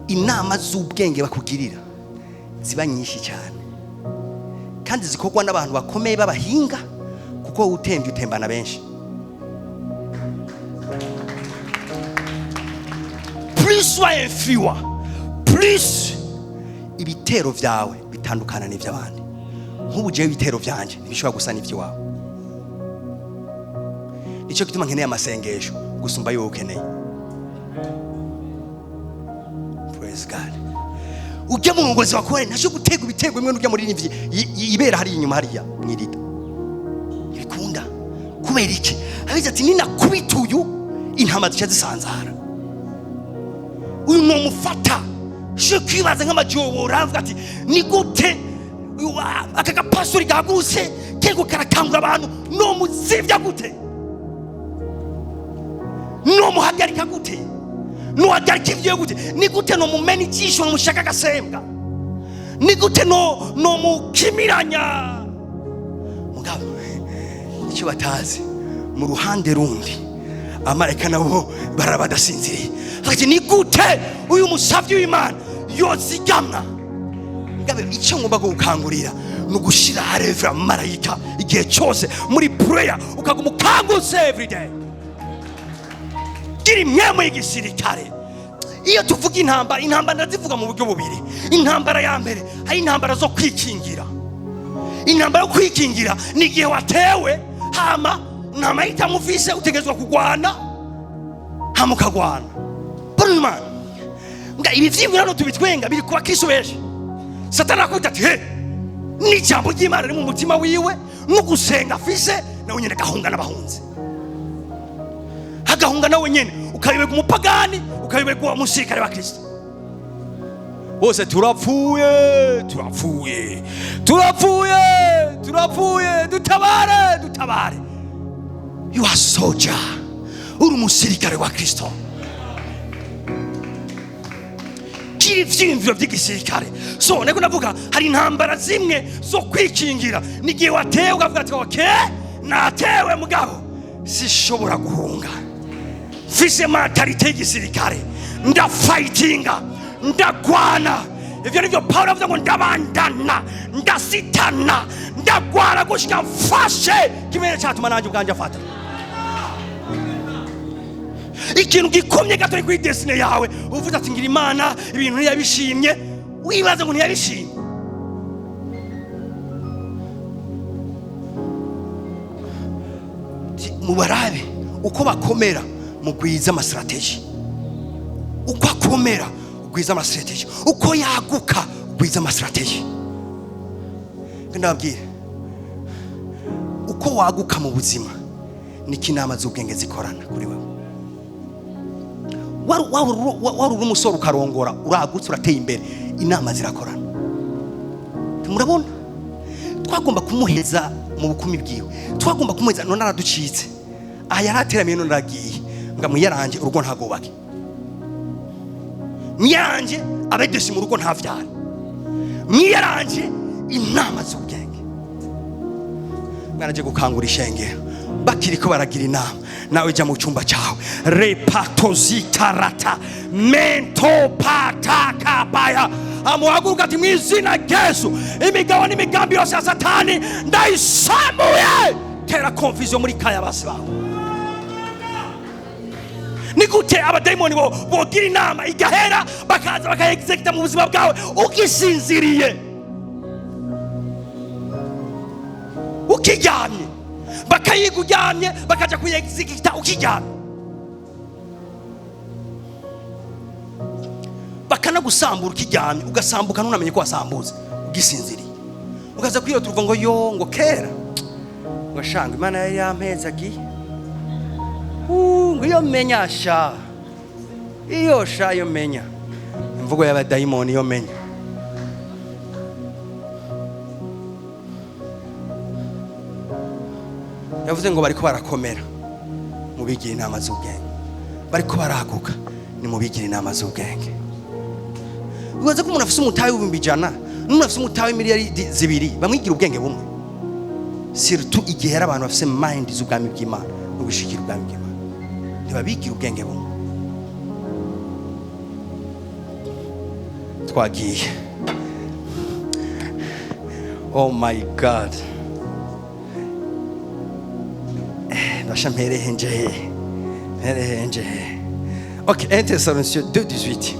inama z'ubwenge bakugirira ziba nyinshi cyane, kandi zikorwa n'abantu bakomeye b'abahinga, kuko utembye utembana benshi. Plus wa influwa, plus ibitero vyawe bitandukana n'ivy'abandi. Nk'ubu jewe ibitero vyanje ntibishobora gusa n'ivy'iwawe. Nico gituma nkeneye amasengesho gusumba yo ukeneye. Praise God. Ujya mu ngozi wakore nasho gutega ibitego bimwe n'ujya muri nivyi ibera hari inyuma hariya mwirida. Ibikunda kubera iki? Abiza ati nina kubituyu intama zica zisanzara. Uyu no mufata sho kwibaza nk'amajobo uravuga ati ni gute aka gapasuri gaguse kego karakangura abantu no muzivya gute? No muhagarika gute? No hagarika ivyo gute? Ni gute no mumena ijisho no mushaka gasembwa? Ni gute no mukimiranya? Mugabo icyo batazi mu ruhande rundi amareka nabo barabadasinziriye. Ati ni gute uyu musavyi w'Imana yozigamna? Ngabe icyo ngomba gukangurira no gushira harevra marayika igihe cyose muri prayer ukagumukanguse every day. Giri mwemo y'igisirikare. Iyo tuvuga intambara ndazivuga mu buryo bubiri. Intambara ya mbere hari intambara zo kwikingira. Intambara yo kwikingira ni igihe watewe hama nta mahitamo ufise utegezwa kugwana hama ukagwana. Burman nga ibi vyibwira no tubitwenga biri kuba Kristo benshi. Satani akwita ati he ni jambo ry'Imana riri mu mutima wiwe no gusenga afise nawe nyene gahunga n'abahunzi. Hagahunga nawe nyene ukayibega umupagani ukayibega umusirikare wa Kristo. Bose turapfuye dutabare. You are soldier. Uri umusirikare wa Kristo. Kiri vyimviro vy'igisirikare. So neko navuga hari intambara zimwe zo kwikingira nigihe watewe ukavuga ati okay natewe mugabo sishobora guhunga. Fise mentalite y'igisirikare ndafightinga ndagwana. Ivyo nivyo Paulo avuga ngo ndabandana ndasitana ndagwana gushika mfashe kimene cyatuma nanje ubwanje afata. Ikintu gikomye gato kuri destiny yawe uvuze ati ngira Imana ibintu ntiyabishimye wibaza ngo ntiyabishimye. Mubarabe uko bakomera mugwiza ama strategy. Uko akomera ugwiza ama strategy. Uko yaguka ugwiza ama strategy. Ndababwira uko waguka mu buzima niki inama z'ubwenge zikorana kuri wewe. Waru umusoro ukarongora uragutse urateye imbere inama zirakorana. Murabona twagomba kumuheza mu bukumi bwiwe, twagomba kumuheza none araducitse. Aha yarateramiye none aragiye nga muyaranje urugo ntagobake, muyaranje abedesi mu rugo ntavyara, muyaranje inama z'ubwenge. Mwaraje gukangura ishengero bakiriko baragira inama nawe jya mu cyumba cyawe repatozitarata mento patakabaya amuhaguruka ati mu izina Yesu imigabo n'imigambi yose ya Satani ndayisamuye. Tera confusion muri kaya basi bawe. Ni gute abadayimoni bogira inama igahera bakaza bakayexecuta mu buzima bwawe ugisinziriye ukiryamye, bakayiguryamye bakaja kuyexecuta ukiryamye, bakanagusambura ukiryamye ugasambuka ntunamenye ko wasambuze ugisinziriye. Ukaza kwiro tuvuga ngo yo ngo kera ngo shanga Imana yari yampeza agiye ngo iyo menya sha iyo sha yo menya imvugo y'abadayimoni yo menya. Yavuze ngo bariko barakomera mu bigira inama z'ubwenge, bariko baraguka ni mu bigira inama z'ubwenge. Ubaze ko umuntu afise umutayi w'ibihumbi 100 n'umuntu afite umutahe miliyari zibiri bamwigira ubwenge bumwe, surtout igihe hari abantu bafite mind z'ubwami bw'Imana no gushikira ubwami bw'Imana, ntibabigira ubwenge bumwe. Twagiye. Oh my God. Basha mperehenje. Ok, 1 Thessaloniciens 2:18.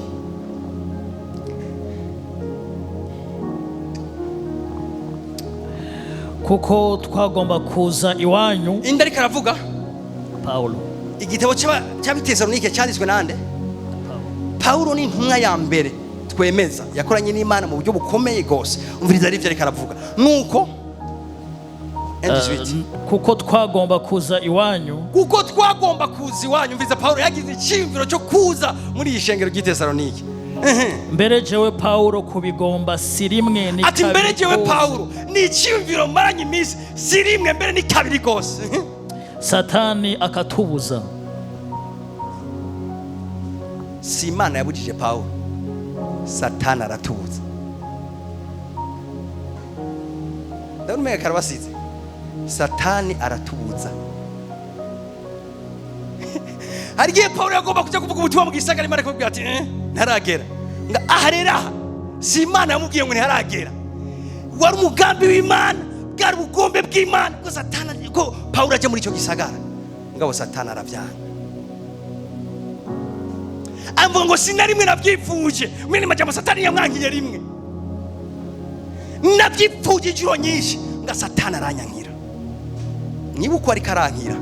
kuko twagomba kuza iwanyu. Indari karavuga Paulo. Igitabo cy'Abitesalonike cyanditswe nande? Paulo ni intumwa ya mbere twemeza yakoranye n'Imana mu buryo bukomeye gose. Umviriza ari byo karavuga. Nuko kuko twagomba kuza iwanyu. Kuko twagomba kuza iwanyu. Umviriza Paulo yagize icyumviro cyo kuza muri iyi shengero ry'Itesalonike. Mbere jewe Paulo kubigomba si rimwe ni kabiri. Ati mbere jewe Paulo ni icyumviro maranye iminsi si rimwe mbere ni kabiri gose. Satani akatubuza. Si Imana yabujije Paulo, Satani aratubuza. Ndabona karabasize. Satani aratubuza. Hari gihe Paulo yagomba kujya kuvuga ubutumwa mu gisagara, Imana ikubwira ati ntaragera. Nga aharera si Imana yamubwiye ngo ntaragera. Wari umugambi w'Imana, bwari ubugombe bw'Imana ko Satani ko Paulo ajya muri icyo gisagara. Ngabo Satani arabyanga. Amvuga ngo sinarimwe nabyifuje. Mwene majambo Satani yamwankiye rimwe. Nabyifuje inshuro nyinshi nga Satani aranyankira. Nibuko ari karankira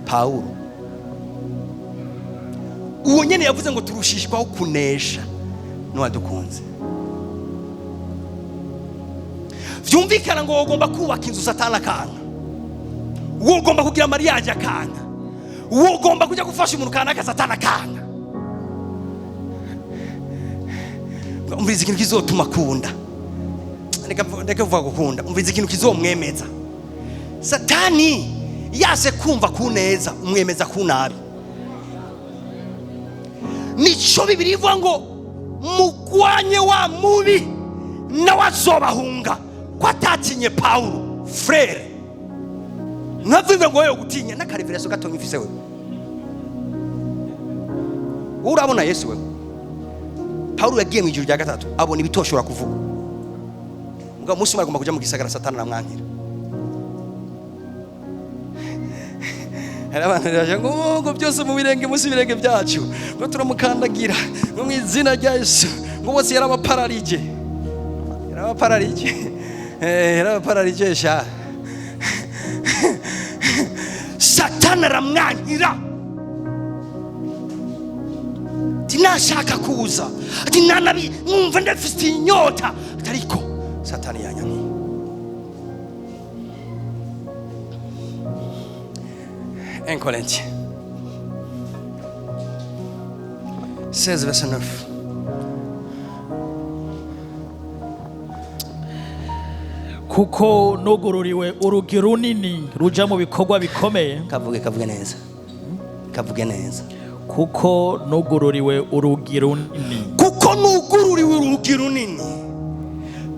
Paulo. Uwo nyene yavuze ngo turushishwaho kunesha n'uwadukunze. Vyumvikana ngo ugomba kubaka inzu Satani akanga. Ugomba kugira mariage akanga. Ugomba kujya gufasha umuntu kanaka Satani akanga. Umviriza ikintu kizotuma akunda. Ndeka vuga gukunda. Umviriza ikintu kizomwemeza. Satani yase kumva kuneza umwemeza kunabi. Nico Bibiliya ivuga ngo mugwanye wa mubi nawe azobahunga ko atatinye Paulo frere. Navuga ngo wewe gutinya n'akarevereso gatonye ufise wewe. Urabona Yesu wewe. Paulo yagiye mu ijuru rya gatatu abona ibitoshora kuvuga. Muga musi agomba kujya mu gisagara Satani namwankira. Abantu baje ngo byose mu birenge musi birenge byacu ngo turamukandagira ngo mu izina rya Yesu ngo bose yarabapararije. Yarabapararije sha. Satani aramwankira. Tinashaka kuza. Ati nanabi mwumva ndafite inyota. Ariko Satani yanyankiye. En Corinthiens 16 verset 9. Kuko nugururiwe urugi runini ruja mu bikorwa bikomeye. Kavuge neza. Kavuge neza. Kuko nugururiwe urugi runini. Kuko nugururiwe urugi runini.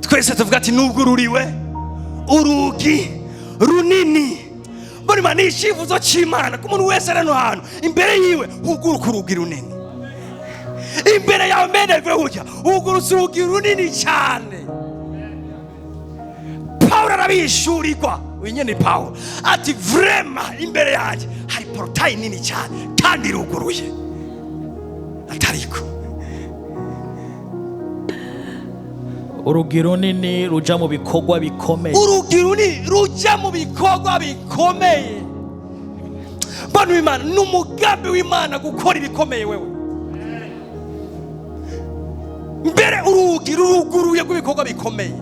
Twese tuvuga ati nugururiwe urugi runini. Bari mani ishivuzo cy'Imana ku muntu wese arano hano imbere yiwe huguruka urugi runini. Imbere yawe mbere hujya huguruka urugi runini cyane. Paulo arabishurirwa wenyene Paulo ati vrema imbere yanjye hari portail nini cyane kandi ruguruye. Atariko urugi runini ruja mu bikorwa bikomeye. Urugi runini ruja mu bikorwa bikomeye. Bano w'Imana n'umugambi w'Imana gukora ibikomeye wewe. Mbere urugi ruguruye rw'ibikorwa bikomeye.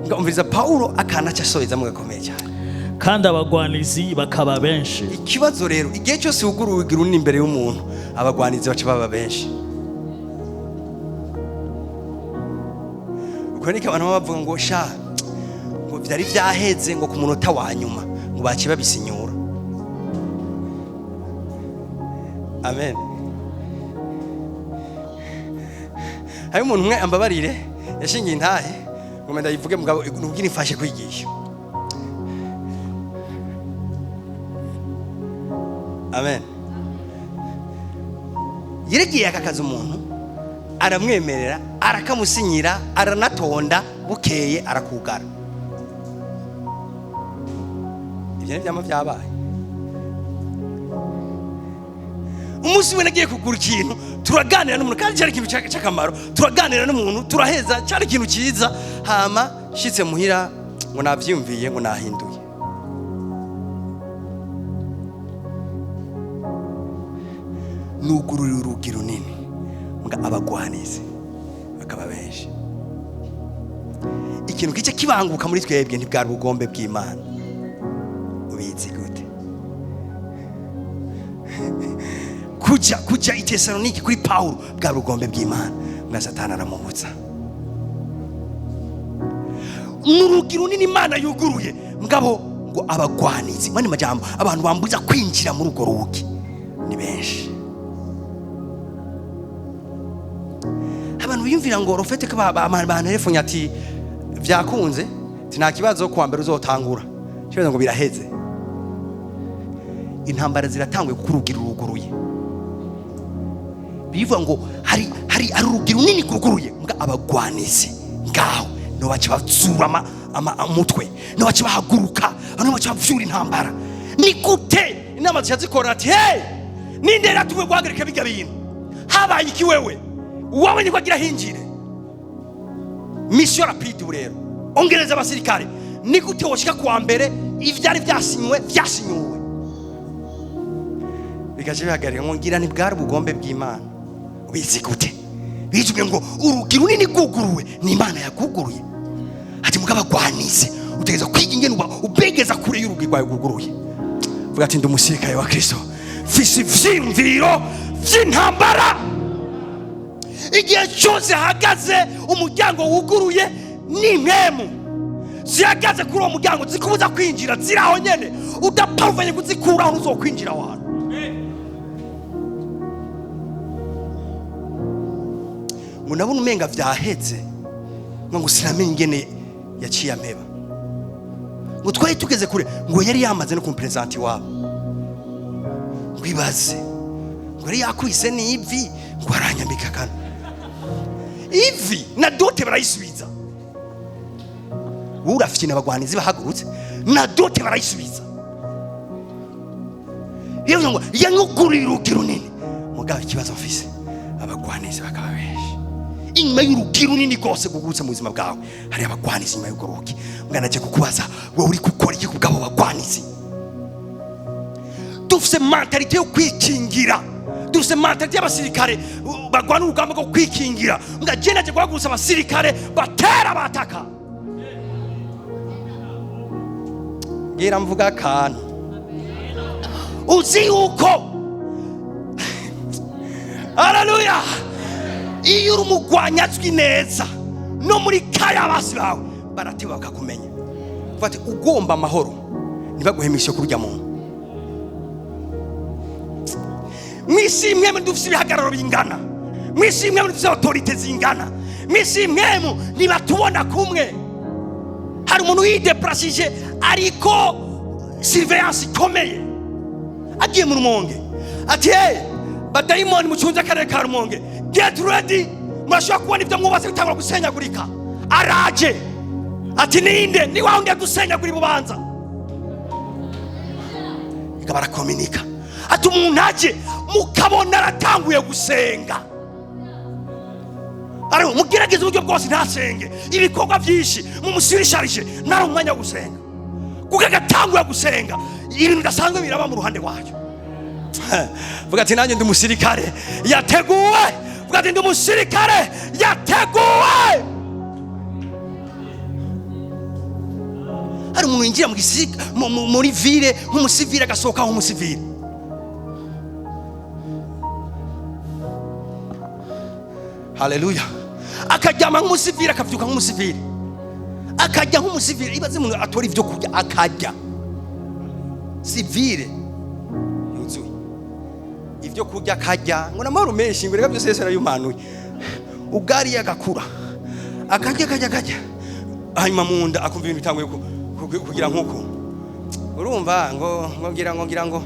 Ngumviza Paulo akana cyasoheza mu gakomeye cyane. Kandi abagwanizi bakaba benshi. Ikibazo rero igihe cyose uguruye urugi runini imbere y'umuntu abagwanizi baca baba benshi. Kuko abantu bavuga ngo sha ngo byari byaheze ngo ku munota wa nyuma ngo baci babisinyura. Amen. Hari umuntu umwe ambabarire yashingiye intahe ngo ndayivuge mugabo nubwire ifashe kwigisha. Amen. Yeregiye akakaza umuntu aramwemerera arakamusinyira aranatonda bukeye arakugara. Ibyo byama byabaye. Umunsi we nagiye kugura ikintu turaganira n'umuntu kandi cyari ikintu cy'akamaro, turaganira n'umuntu turaheza cyari ikintu cyiza, hama shitse muhira ngo navyumviye ngo nahinduye. Nugurura urugi runini mga abagwanizi bakaba benshi. Ikintu kice kibanguka muri twebwe ntibwari ubugombe bw'Imana. Ubizi gute? Kuja i Tesalonike kuri Paulo bwari ubugombe bw'Imana, mwa Satani aramubutsa. N'urugi runini Imana yuguruye mugabo ngo abagwanizi, mani majambo abantu bambuza kwinjira muri urwo rugi ni benshi. Abantu biyumvira ngo rofete ko abantu telephone ati vyakunze nta kibazo kwa mbere uzotangura kibazo ngo biraheze. Intambara ziratangwe kurugira uruguruye, bivuga ngo hari arugira runini kuguruye mga abagwanizi ngaho no bace batsura amutwe no bace bahaguruka no bace bavyura intambara. Ni gute inama zikora ati hey ninde ratuwe guhagarika bijya bintu habaye iki wewe wowe niko agira hinjire. Mission rapide rero ongereza abasirikare ni gute woshika kwa mbere ivyari vyasinywe bigaje bihagarira ngo ngira ni bwari ubugombe bw'Imana. Ubizi gute? Bijwe ngo urugi runini guguruwe ni Imana yaguguruye. Ati mugaba gwanize utegeza kwiga ingene ubegeza kure y'urugi rwawe guguruye. Vuga ati ndi umusirikare wa Kristo, fisi vyimviro vy'intambara. Igihe cyose hagaze umuryango wuguruye ni mpemu zihagaze kuri uwo muryango zikubuza kwinjira, ziraho nyene udaparuvanye kuzikuraho uzokwinjira wantu. Ngo nabona umenga vyahetse ngo sinamenye ingene yaciye ameba. Ngo twari tugeze kure ngo yari yamaze no kumpresenti wabo. Ngwibaze ngo yari yakwise ni ivi ngo aranyambika kana ivi na dote barayisubiza. Urafite n'abagwanizi bahagurutse na dote barayisubiza. Yewe ngo yangugurira urugi runini mugabo ikibazo mfise abagwanizi bakaba benshi. Inyuma y'urugi runini rwose gugurutse mu buzima bwawe hari abagwanizi inyuma y'urwo rugi. Mwana kukubaza wowe uri gukora iki kubwabo bagwanizi? Dufise mentalite yo kwikingira, dufise mentalite y'abasirikare bagwana urugamba rwo kwikingira. Mbwa jenaje guhagurusa abasirikare batera bataka. Ngira mvuga kantu uzi uko haleluya iyo uri umugwanyazwi neza no muri kaya basi bawe baratiba bakakumenya. Fati ugomba amahoro ntibaguhemishe kurya muntu. Mwisi mwemwe dufise ibihagararo bingana, mwisi mwemwe dufise autorite zingana, mwisi mwemwe nibatubona kumwe. Hari umuntu yideprasije ariko surveillance ikomeye agiye mu Rumonge ati hey badayimoni mucunze akarere ka Rumonge get ready murashobora kubona ibyo mwubatse bitangura gusenyagurika. Araje ati ninde ni wawe ndiye gusenyagura Bubanza. Ikabara kominika ati umuntu aje mukabona aratanguye gusenga. Ari mugerageza uburyo bwose ntasenge ibikorwa byinshi mumushirisharije nari umwanya wo gusenga kuko agatanguye gusenga ibintu bidasanzwe biraba mu ruhande wacu. Vuga ati nanjye ndi umusirikare yateguwe. Vuga ati ndi umusirikare yateguwe. Hari umuntu yinjira mu gisirikare muri ville nk'umusivile agasohoka nk'umusivile. Haleluya. Akajyama nk'umusivile akavyuka nk'umusivile, akajya nk'umusivile. Ibaze umuntu atora ivyo kurya akajya sivile yuzuye ivyo kurya akajya ngo namahoro menshi ngo byose Yesu arayimanuye. Ugari agakura akajya hanyuma mu nda akumva ibintu bitanguye kugira nk'uko urumva ngo ngira ngo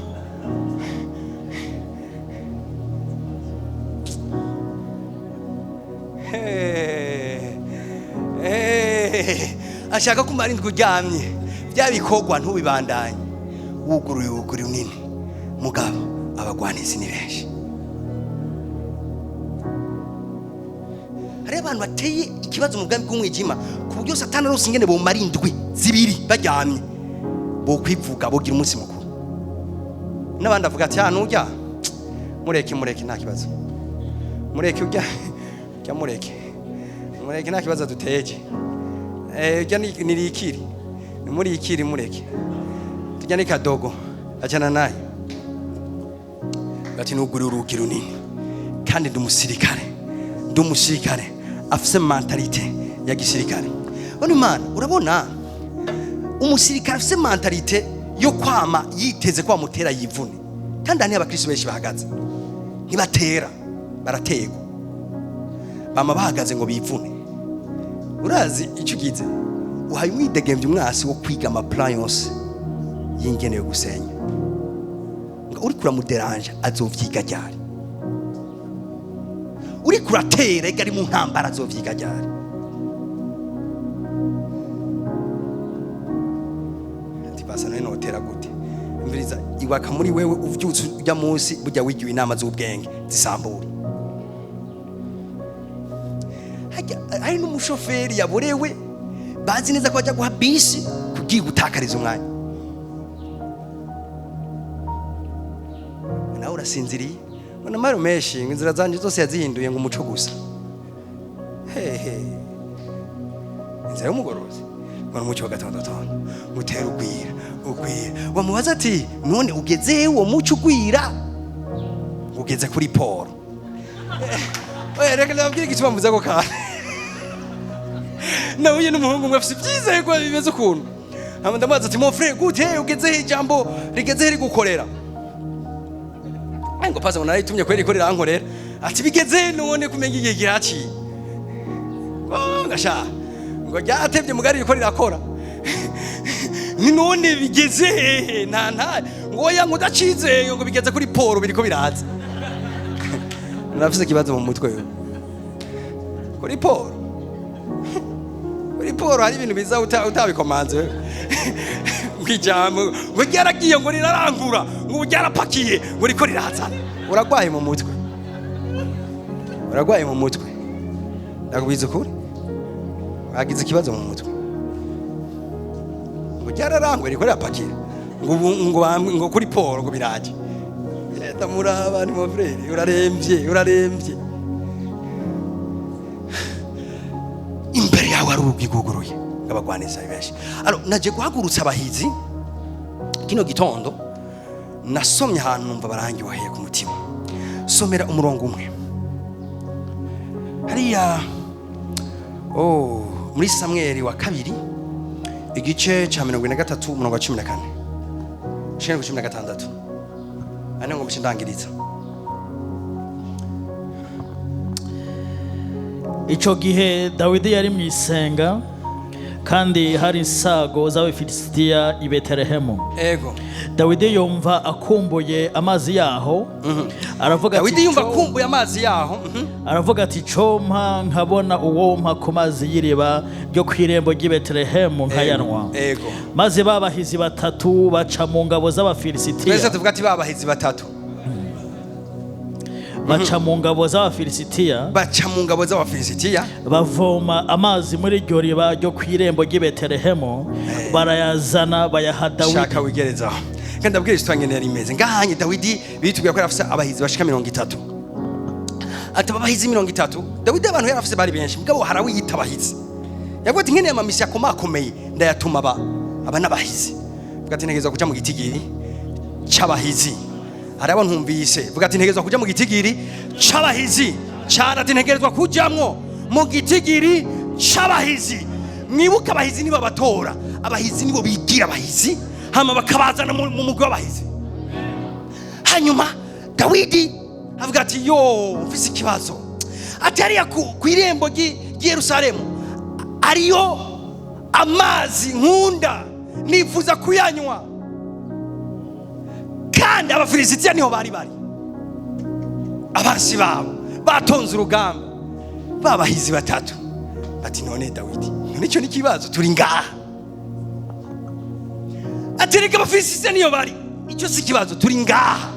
ashaka kumara indwi uryamye bya bikorwa ntubibandanye wuguruye unini mugabo abagwanizi ni benshi. Hari abantu bateye ikibazo mu bwami bw'umwijima ku buryo Satani arose ingene bomara indwi zibiri baryamye bo kwivuga bogira umunsi mukuru. N'abandi avuga ati nujya mureke nta kibazo, mureke ujya mureke nta kibazo duteje. Ujya nirikiri muri ikiri mureke tujya ni kadogo acana naye ati nuguri urugi runini kandi ndumusirikare afise mentalite ya gisirikare. Bano mana urabona umusirikare afise mentalite yo kwama yiteze kwa mutera yivune, kandi ani abakristo benshi bahagaze ntibatera barategwa bama bahagaze ngo bivune. Urazi icyo ugize uhaye umwidegemvye umwasi wo kwiga amaplan yose y'ingene yo gusenya, uri kuramuderanje azovyiga ryari, uri kuratera igari mu ntambara azovyiga ryari. Basa none notera gute imviriza iwaka muri wewe uvyutse ujya munsi burya wigiwe inama z'ubwenge zisambura. Hari n'umushoferi yaborewe bazi neza ko ajya guha bisi kugiye gutakariza umwanya, nawe urasinziriye ubona maro menshi inzira zanje zose yazihinduye ngo umuco gusa. Inzira y'umugorozi ngo umuco wa gatondo utera ugwira wamubaza ati none ugeze uwo muco ugwira ugeze kuri Paul. Reka nabwire igituma mvuze ko kana nawe uyu n'umuhungu umwe afite ibyiza ko bimeze ukuntu. Ndamubaza ati mon frère gute ugeze ijambo rigeze rigukorera ngo paza ngo naritumye kweri ko rirankorera ati bigeze none kumenya igihe giraci ngasha ngo ryatevye mugari riko rirakora ni none bigeze nta ngo ya ngudacize ngo bigeze kuri Paul biriko biraza. Nafise kibazo mu mutwe kuri Paul hari ibintu biza utabikomanze ngijambo ngo ryaragiye ngo rirarangura ngo ryarapakiye ngo riko riraza. Uragwaye mu mutwe ndakubiza ukuri wagize ikibazo mu mutwe ngo ryararangura riko rirapakira ngo kuri Paul ngo biraje. Ndamuraba ni mon frère urarembye imbere yawe ari urugi guguruye abagwaneza benshi. Naje guhagurutsa abahizi kino gitondo nasomye ahantu numva barangiwahiye ku mutima. Somera umurongo umwe hariya muri Samweli wa kabiri igice ca 43 umurongo wa 14 shenge 16 ane ngo mshindangiriza. Ico gihe Dawidi yari mwisenga kandi hari insago z'Abafilisitiya i Betelehemu. Ego. Dawidi yumva akumbuye amazi yaho. Aravuga ati Dawidi yumva akumbuye amazi yaho. Aravuga ati compa nkabona uwompa ku mazi y'iriba ryo kwirembo ry'i Betelehemu nkayanwa. Ego. Maze babahizi batatu baca mu ngabo z'Abafilisitiya. Twese tuvuga ati babahizi batatu. Baca mu ngabo z'Abafilisitiya bavoma amazi muri iryo riba ryo kwirembo ry'i Betelehemu barayazana bayaha Dawidi. Shaka wigerezaho kandi ndabwira istwangene yari imeze ngahanye Dawidi bitubwira ko yarafise abahizi bashika 30. Ati abahizi 30 Dawidi abantu yarafise bari benshi mugabo harawe yitabahizi yavuga ati nkene amamisi yakomakomeye ndayatuma aba nabahizi vuga ati ntegeza kuja mu gitigiri c'abahizi. Hari abantu ntumvise vuga ati ntegezwa kuja mu gitigiri c'abahizi cyane ati ntegerezwa kujamwo mu gitigiri c'abahizi. Mwibuka abahizi nibo batora, abahizi nibo bigira abahizi hama bakabazana mu mugwi w'abahizi. Hanyuma Dawidi avuga ati mfise ikibazo ati hariya ku irembo ry'i Yerusalemu ariyo amazi nkunda nifuza kuyanywa. Kandi abafilisitiya niho bari abansi babo batonze urugamba babahizi batatu. Ati none Dawidi, none cyo nikibazo turi ngaha. Ati reka abafilisitiya niho bari, icyo si kibazo turi ngaha.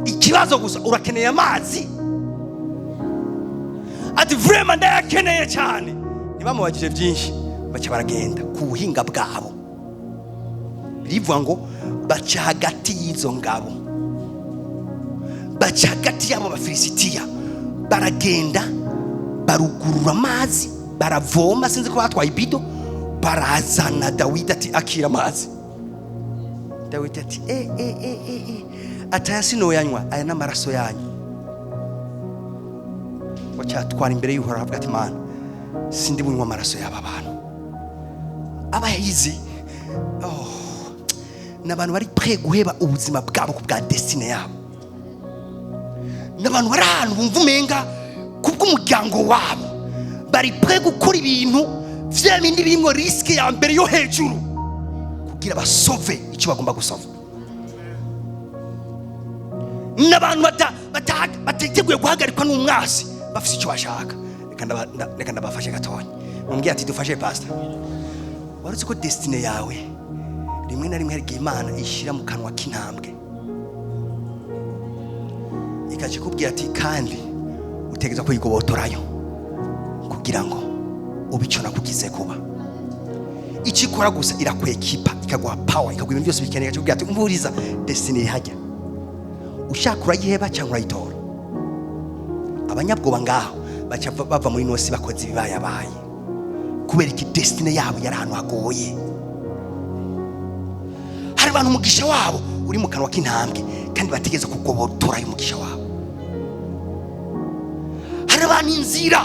Ikibazo gusa urakeneye amazi. Ati vraiment ndayakeneye cyane. Ntibamubagije byinshi, baca baragenda ku buhinga bwabo. Birivuga ngo baca hagati y'izo ngabo, baca hagati y'abo bafilisitiya, baragenda barugurura amazi, baravoma, sinzi ko batwaye ibido, barazana Dawidi ati akira amazi. Dawidi ati ataya sinoyanywa, aya n'amaraso yanyu. Bacyatwara imbere y'Uhoraho avuga ati Mana, sindi bunywa amaraso y'aba bantu. Abahizi n'abantu bari prêt guheba ubuzima bwabo ku bwa destiny yabo. N'abantu bari ahantu bumva umenga kubw'umuryango wabo, bari prêt gukora ibintu vya bindi birimo riske ya mbere yo hejuru kugira basove icyo bagomba gusova. N'abantu bateguye guhagarikwa n'umwasi, bafite icyo bashaka. Reka ndabafashe gatonya. Mumbwiye ati dufashe pastor. Warutse ko destiny yawe rimwe na rimwe hari Imana ishira mu kanwa k'intambwe, ikaje kubwira ati kandi utegeza ko yigobotorayo kugira ngo ubicona kugize kuba. Ikikora gusa irakwekipa, ikaguha power, ikaguha ibintu byose bikeneye. Ikaje kubwira ati umvuriza destiny ihajya, ushaka urayiheba cyangwa urayitora. Abanyabwoba ngaho baca bava muri nosi bakoze ibibayabaye kubera iki destiny yabo yari ahantu hagoye. Hari abantu umugisha wabo uri mu kanwa k'intambwe kandi bategeza kugobotora umugisha wabo. Hari abantu inzira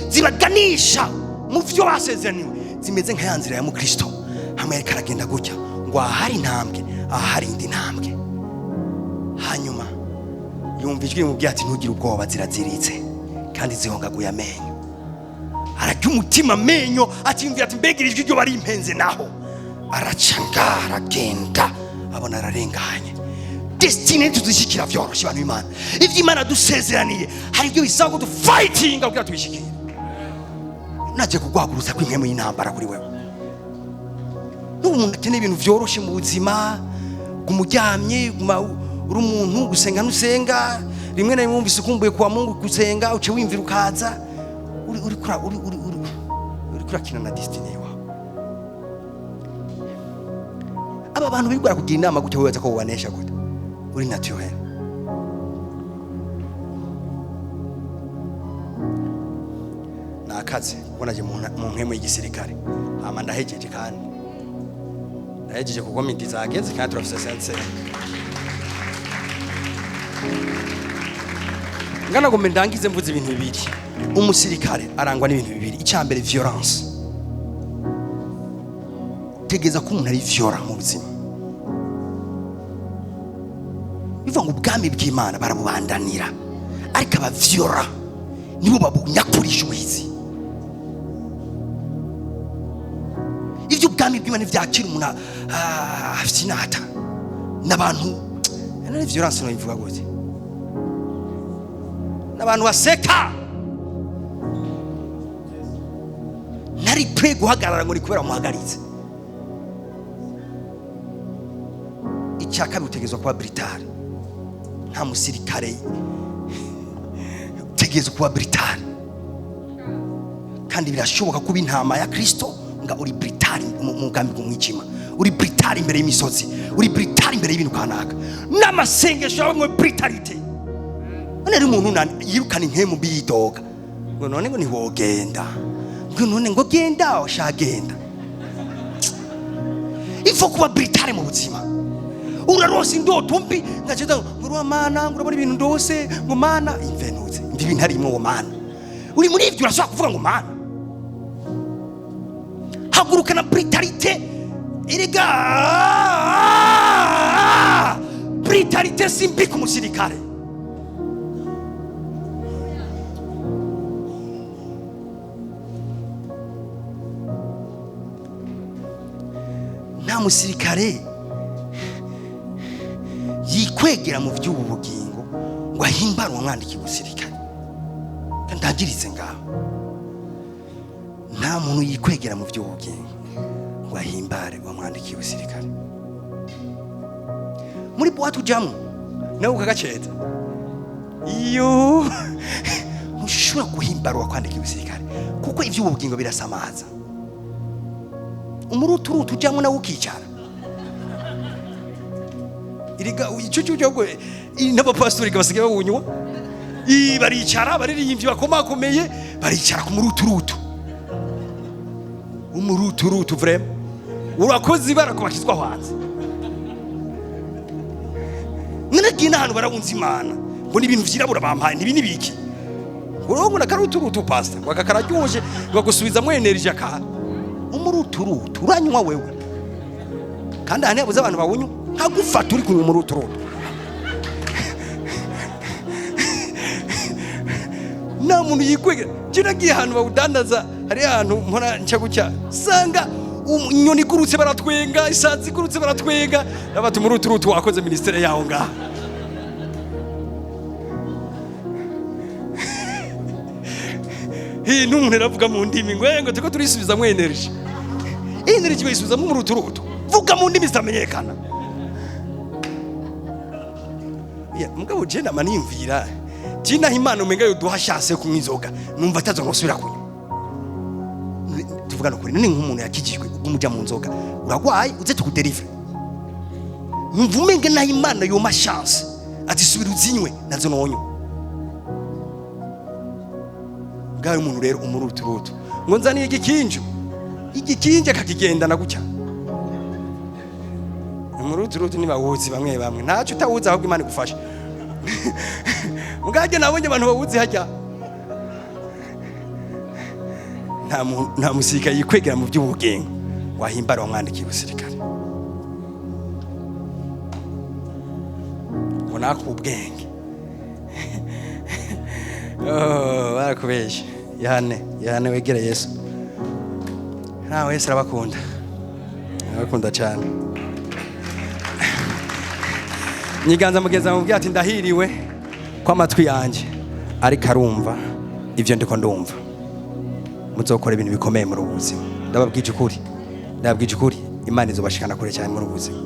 zibaganisha mu byo basezeraniwe zimeze nka yanzira ya Kristo. Hamwe ariko aragenda gutya ngo ahari intambwe, ahari indi ntambwe. Hanyuma yumva ijwi rimubwira ati ntugire ubwoba, ziraziritse kandi zihongaguye amenyo. Arajya umutima amenyo ati yumvira ati mbega ijwi ryo bari impenze naho. Aracanga aragenda abona ararenganye. Destiny tuzishikira vyoroshe abantu Imana. Ivyo Imana dusezeraniye hari ibyo bisaba ko du fighting kugira tubishikire. Naje kugwaguruza kw'inkemu y'intambara kuri wewe. N'umuntu akeneye ibintu vyoroshe mu buzima, kumuryamye uri umuntu gusenga nusenga, rimwe na rimwe wumvise ukumbuye kwa Mungu gusenga, uce wimvira ukaza uri kurakina na destiny yawe. Aba bantu bigura kugira inama gutyo wibaza ko ubanesha gute, uri naturel. Nakaze bonaje mu nkemu y'igisirikare, hama ndahejeje kandi ndahejeje kuko miti zageze kandi turafise sense. Ngana ngo ndangize mvuze ibintu bibiri. Umusirikare arangwa n'ibintu bibiri. Icyambere violence. Tegeza ko umuntu ari violent mu buzima. Bivuga ngo ubwami bw'Imana barabubandanira, ariko aba violent nibo babunyakurisha ubuhizi. Ivyo ubwami bw'Imana vyakira umuntu afite inata n'abantu. None violence no ivuga gute? N'abantu baseka. Nari pre guhagarara ngo ni kubera muhagaritse. Icyaka bitegezwa kuba brutal. Nta musirikare utegezwa kuba brutal. Kandi birashoboka kuba intama ya Kristo nga uri brutal mu mugambi gumwijima. Uri brutal imbere y'imisozi, uri brutal imbere y'ibintu kanaka. N'amasengesho yawe brutality. None umuntu yirukana inkemu bidoga. Ngo none ngo ntiwogenda. Ngo none ngo genda oshagenda. Ifo kuba brutal mu buzima. Uraronse indoto mbi ngaceda ngo Mana ngurabona ibintu ndose ngo Mana imvenutse ndi ibintu ari imwe ngo Mana. Uri muri ivyo urashaka kuvuga ngo Mana. Hagurukana brutalite erega. Brutalite simbi ku musirikare. nta musirikare yikwegera mu by'ubu bugingo ngo ahimbare umwandiki w'umusirikare. Ndangirize ngaho, nta muntu yikwegera mu by'ubu bugingo ngo ahimbare umwandiki w'umusirikare. Muri boîte ujamwe nawe ukagaceta iyo ushobora guhimbara wakwandika w'umusirikare, kuko iby'ubu bugingo birasamaza. Umuruturutu ujamwe nawe ukicara iriga icyo cyo n'abapastori basigaye bawunywa, baricara baririmbyi bakomakomeye, baricara ku muruturutu. Umuruturutu vraiment urakoze ibara ko bashyizwa hanze. Ninagiye n'ahantu barabunza Imana ngo n'ibintu vyirabura bampaye n'ibi nibiki, ngo nakaruturutu pastor wakakarajyoje bagusubiza mu energy aka umuruturutu uranywa wewe, kandi hane yabuze abantu bawunywa nkagufata uri kunywa umuruturutu. Nta muntu yikwegera. Kinagiye ahantu bawudandaza, hari ahantu mpora nca gucya sanga inyoni igurutse baratwenga, isazi igurutse baratwenga, n'abati umuruturutu wakoze ministere yaho ngaha. N'umuntu aravuga mu ndimi ngo tuko turisubiza mu energy. Energy bayisubiza mu muruturutu, vuga mu ndimi zitamenyekana. Mugabo je namanimvira jina Imana umenga yo duhashase ku inzoga numva atazo nosubira kunywa. Tuvuga nokuri ni nk'umuntu yakijijwe umuja mu nzoga uragwaye uze tukuderive, numva umenga na Imana yo ma chance ati subira uzinywe nazo nonywa. Gawe umuntu rero umuruturutu ngo nzaniye igikinje kakigendana gutya. Umuruturutu ni bawuzi bamwe ntacyo utawuzi ahubwo Imana igufasha. Mugaje nabonye abantu bawuzi hajya. Nta musirikare yikwegera mu by'ubugengo wahimbara umwandiki w'umusirikare. Ngo nakubwenge. Barakubeshe. Yahane wegere Yesu. Nawe Yesu arabakunda. Arabakunda cyane. Nyiganza mugeza mu byati ndahiriwe kwa matwi yanje ariko arumva ivyo ndiko ndumva. Muzokora ibintu bikomeye muri ubuzima. Ndababwije ukuri. Imana izobashikana kure cyane muri ubuzima.